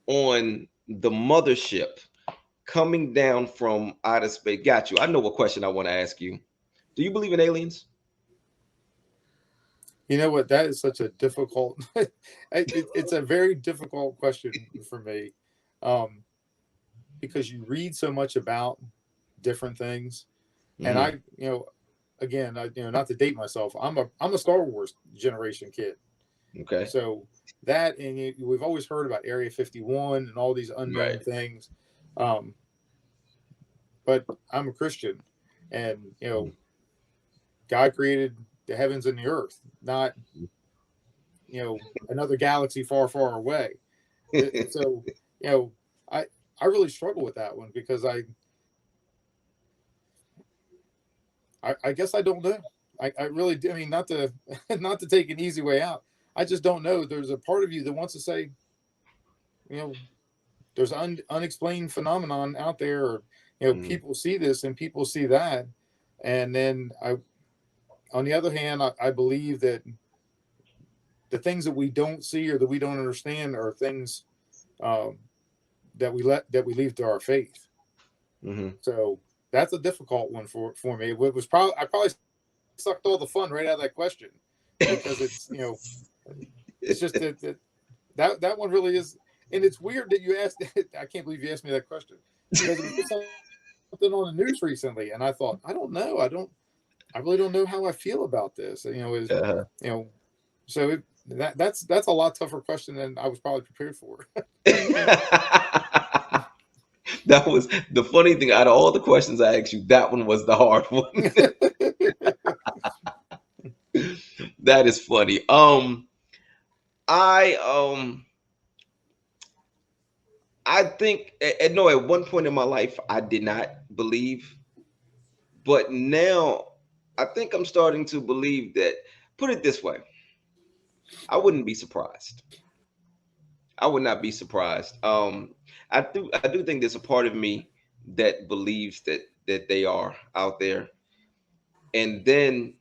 on the mothership coming down from outer space. Got you. I know what question I want to ask you. Do you believe in aliens? You know what? That is such a difficult. It's a very difficult question for me, um, because you read so much about different things, and Hmm. again, not to date myself, I'm a Star Wars generation kid, Okay. so that and we've always heard about Area 51 and all these Right. unknown things, um, but I'm a Christian, and God created the heavens and the earth, not another galaxy far, far away. So, you know, I I really struggle with that one because I guess I don't know. I really do. I mean, not to not to take an easy way out. I just don't know. There's a part of you that wants to say, you know, there's unexplained phenomenon out there, or Mhm. people see this and people see that, and then on the other hand, I believe that the things that we don't see or that we don't understand are things um, that we leave to our faith. Mhm. So that's a difficult one for me. It was probably I probably sucked all the fun right out of that question because it's just that one really is, and it's weird that you asked. I can't believe you asked me that question because it was just something on the news recently, and I thought I don't know, I really don't know how I feel about this. Is Uh-huh. you know so that's a lot tougher question than I was probably prepared for. That was the funny thing. Out of all the questions I asked you, that one was the hard one. That is funny. I I think no, at one point in my life I did not believe, but now I think I'm starting to believe that. Put it this way, I wouldn't be surprised. I would not be surprised. I do think there's a part of me that believes that they are out there, and then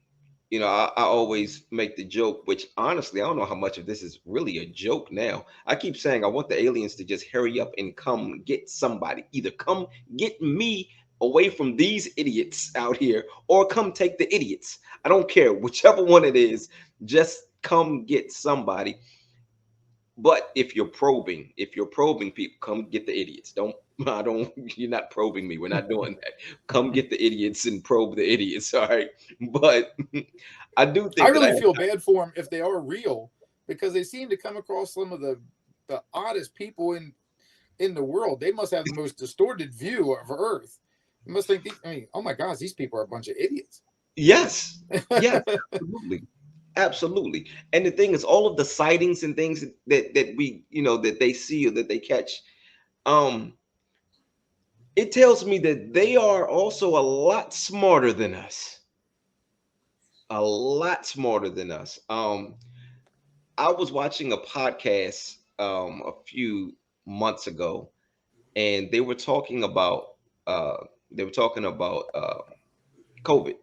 I always make the joke, which honestly I don't know how much of this is really a joke now. I keep saying I want the aliens to just hurry up and come get somebody, either come get me away from these idiots out here, or come take the idiots. I don't care, whichever one it is, just come get somebody. But if you're probing people, come get the idiots. Don't I don't You're not probing me. We're not doing that. Come get the idiots and probe the idiots. All right. But I do I think that I really feel bad for them if they are real because they seem to come across some of the oddest people in the world. They must have the most distorted view of Earth. You must think, I mean, oh my gosh, these people are a bunch of idiots. yes. Yes, absolutely. Absolutely. And the thing is, all of the sightings and things that we, that they see or that they catch, um, it tells me that they are also a lot smarter than us. A lot smarter than us. I was watching a podcast a few months ago, and uh, they were talking about COVID,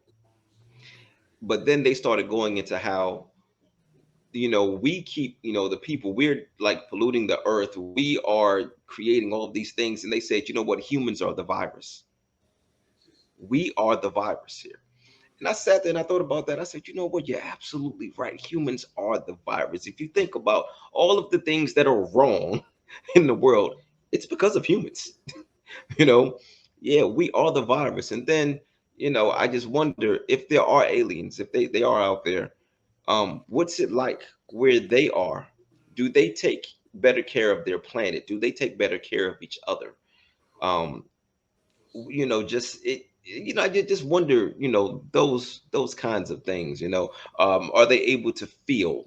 but then they started going into how we keep the people, we're like polluting the earth, we are creating all of these things, and they said, what, humans are the virus. We are the virus here. And I sat there and I thought about that. I said, what? You're absolutely right. Humans are the virus. If you think about all of the things that are wrong in the world, it's because of humans. you know, yeah, we are the virus. And then, I just wonder if there are aliens, if they are out there, what's it like where they are? Do they take better care of their planet? Do they take better care of each other? Um, just I just wonder, those kinds of things, are they able to feel,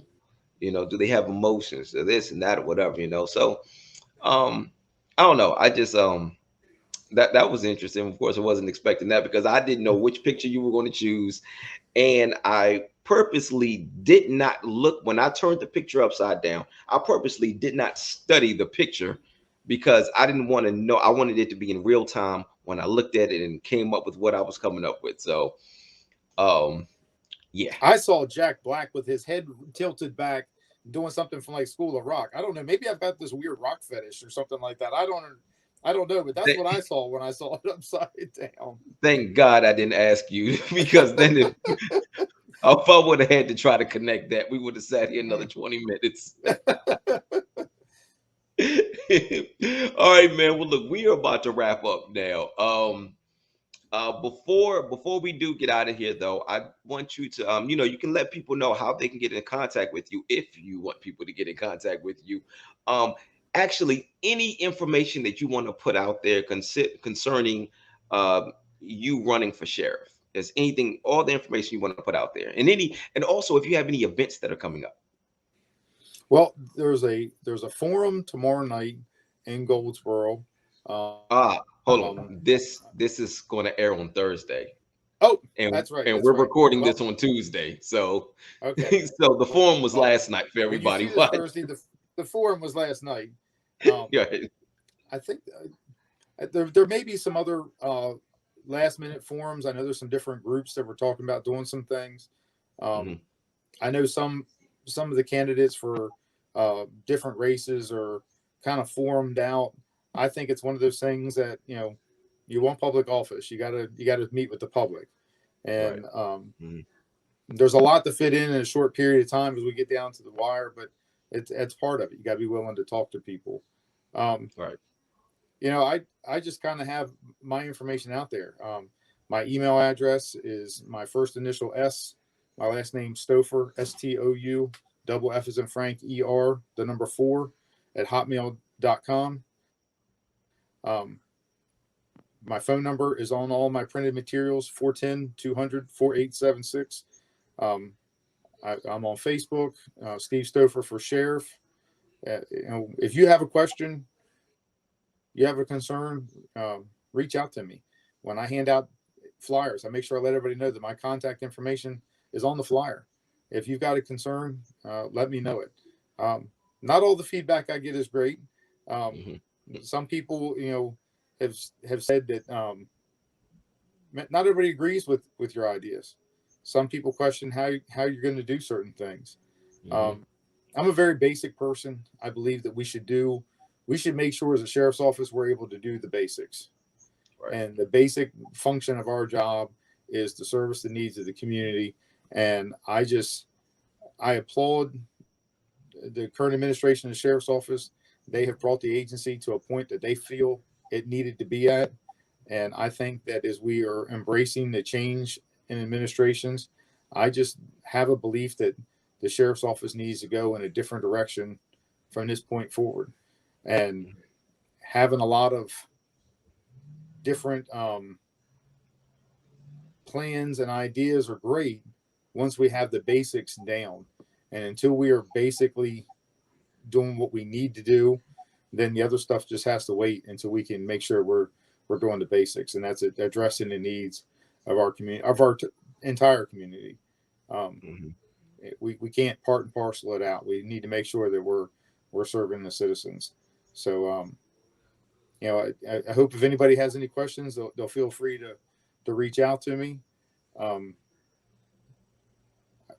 do they have emotions or this and that or whatever, so um I don't know. I just that was interesting. Of course I wasn't expecting that because I didn't know which picture you were going to choose, and I purposely did not look when I turned the picture upside down. I purposely did not study the picture because I didn't want to know. I wanted it to be in real time when I looked at it and came up with what I was coming up with. So, um, yeah. I saw Jack Black with his head tilted back doing something from like School of Rock. I don't know. Maybe I've got this weird rock fetish or something like that. I don't know, but that's Th- what I saw when I saw it upside down. Thank God I didn't ask you because then if I would have had to try to connect that, we would have sat here another 20 minutes. All right, man. Well, look, we are about to wrap up now. Before we do get out of here, though, I want you to you can let people know how they can get in contact with you if you want people to get in contact with you. Um, Actually, any information that you want to put out there concerning you running for sheriff. Is anything, all the information you want to put out there, and also if you have any events that are coming up. Well, there's a forum tomorrow night in Goldsboro. Hold on. This is going to air on Thursday, Oh, and that's right. and That's we're right. recording Well, this on Tuesday. So okay. so the forum was Well, last night for when you everybody. see this What? Thursday, the forum was last night. Um, Yeah. I think there may be some other last minute forums. I know there's some different groups that were talking about doing some things. Hmm. Um, I know some of the candidates for different races are kind of formed out. I think it's one of those things that you want public office. You gotta meet with the public, Right. and Hmm. there's a lot to fit in a short period of time as we get down to the wire. But it's part of it. You got to be willing to talk to people. Um, Right. I just kind of have my information out there. My email address is my first initial S, my last name Stouffer, STOU, double F as in Frank, the number 4 at hotmail.com. Um, my phone number is on all my printed materials, 410 200 4876. Um, I'm on Facebook, Steve Stouffer for sheriff. If you have a question, you have a concern, reach out to me. When I hand out flyers, I make sure I let everybody know that my contact information is on the flyer. If you've got a concern, let me know it. Um, Not all the feedback I get is great. Um, Hmm. some people, have have said that not everybody agrees with your ideas. Some people question how you're going to do certain things. Hmm. Um, I'm a very basic person. I believe that we should make sure as a sheriff's office we're able to do the basics. Right. And the basic function of our job is to service the needs of the community. And I applaud the current administration of the sheriff's office. They have brought the agency to a point that they feel it needed to be at. And I think that as we are embracing the change in administrations, I just have a belief that the sheriff's office needs to go in a different direction from this point forward. And having a lot of different plans and ideas are great once we have the basics down. And until we are basically doing what we need to do, then the other stuff just has to wait until we can make sure we're doing the basics, and that's addressing the needs of our community, of our entire community. Um, Hmm. we can't part and parcel it out. We need to make sure that we're serving the citizens. So I hope if anybody has any questions, they'll feel free to reach out to me. Um,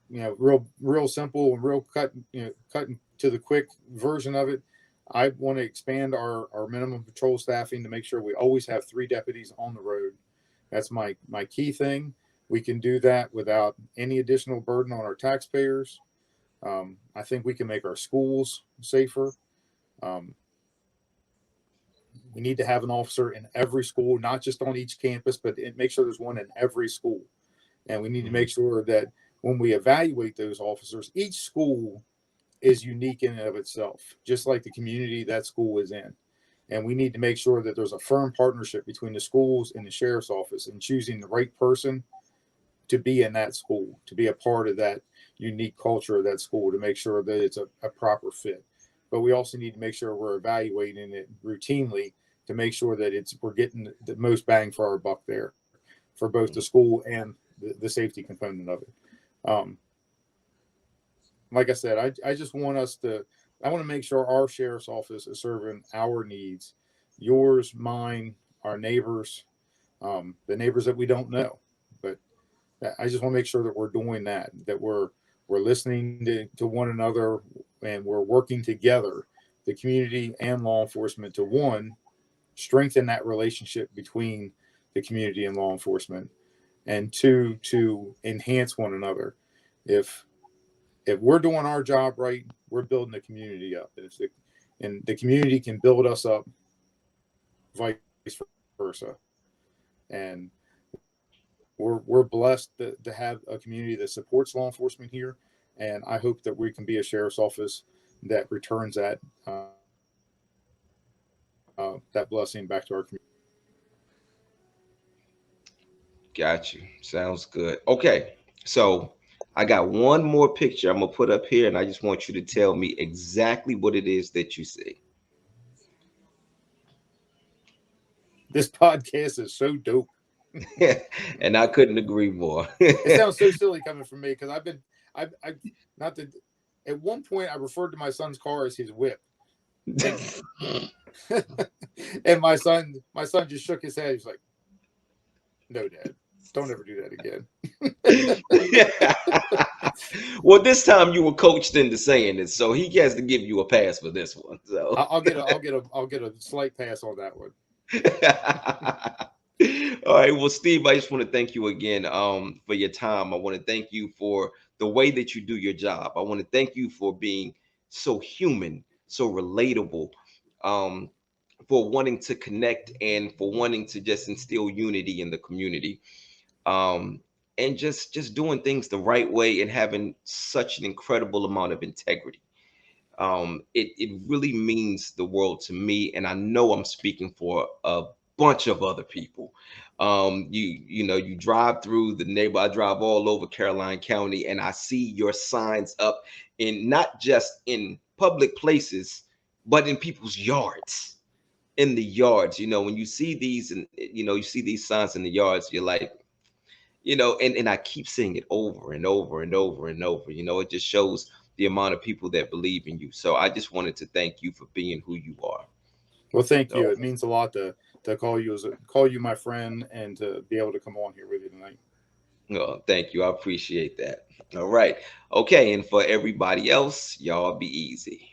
real simple and real cutting to the quick version of it. I want to expand our minimum patrol staffing to make sure we always have 3 deputies on the road. That's my key thing. We can do that without any additional burden on our taxpayers. I think we can make our schools safer. Um, we need to have an officer in every school, not just on each campus, but make sure there's one in every school. And we need to Hmm. make sure that when we evaluate those officers, each school is unique in and of itself, just like the community that school is in. And we need to make sure that there's a firm partnership between the schools and the sheriff's office in choosing the right person to be in that school, to be a part of that unique culture of that school, to make sure that it's a proper fit. But we also need to make sure we're evaluating it routinely to make sure that we're getting the most bang for our buck there for both the school and the safety component of it. Um, like I said, I just want I want to make sure our sheriff's office is serving our needs, yours, mine, our neighbors, the neighbors that we don't know. But I just want to make sure that we're doing that we're listening to one another, and we're working together, the community and law enforcement, to one, strengthen that relationship between the community and law enforcement, and two, to enhance one another. If we're doing our job right, we're building the community up. And the community can build us up, vice versa. And we're blessed to have a community that supports law enforcement here. And I hope that we can be a sheriff's office that returns that blessing back to our community. Got you. Sounds good. Okay. So I got one more picture I'm gonna put up here, and I just want you to tell me exactly what it is that you see. This podcast is so dope. And I couldn't agree more. It sounds so silly coming from me because I've not that at one point I referred to my son's car as his whip, and and my son just shook his head. He's like, "No, Dad, don't ever do that again." Well, this time you were coached into saying it, so he has to give you a pass for this one. So I'll get a slight pass on that one. all right. Well, Steve, I just want to thank you again for your time. I want to thank you for the way that you do your job. I want to thank you for being so human, so relatable, um, for wanting to connect and for wanting to just instill unity in the community. Um, and just doing things the right way and having such an incredible amount of integrity. It really means the world to me, and I know I'm speaking for a bunch of other people. You know, you drive through the neighbor. I drive all over Caroline County, and I see your signs up in not just in public places, but in people's yards. In the yards, you know, when you see these, and you know, you see these signs in the yards, you're like, you know, and I keep seeing it over and over and over and over. You know, it just shows the amount of people that believe in you. So I just wanted to thank you for being who you are. Well, thank you. So It means a lot to call you my friend and to be able to come on here with you tonight. thank you. I appreciate that. All right. Okay. And for everybody else, y'all be easy.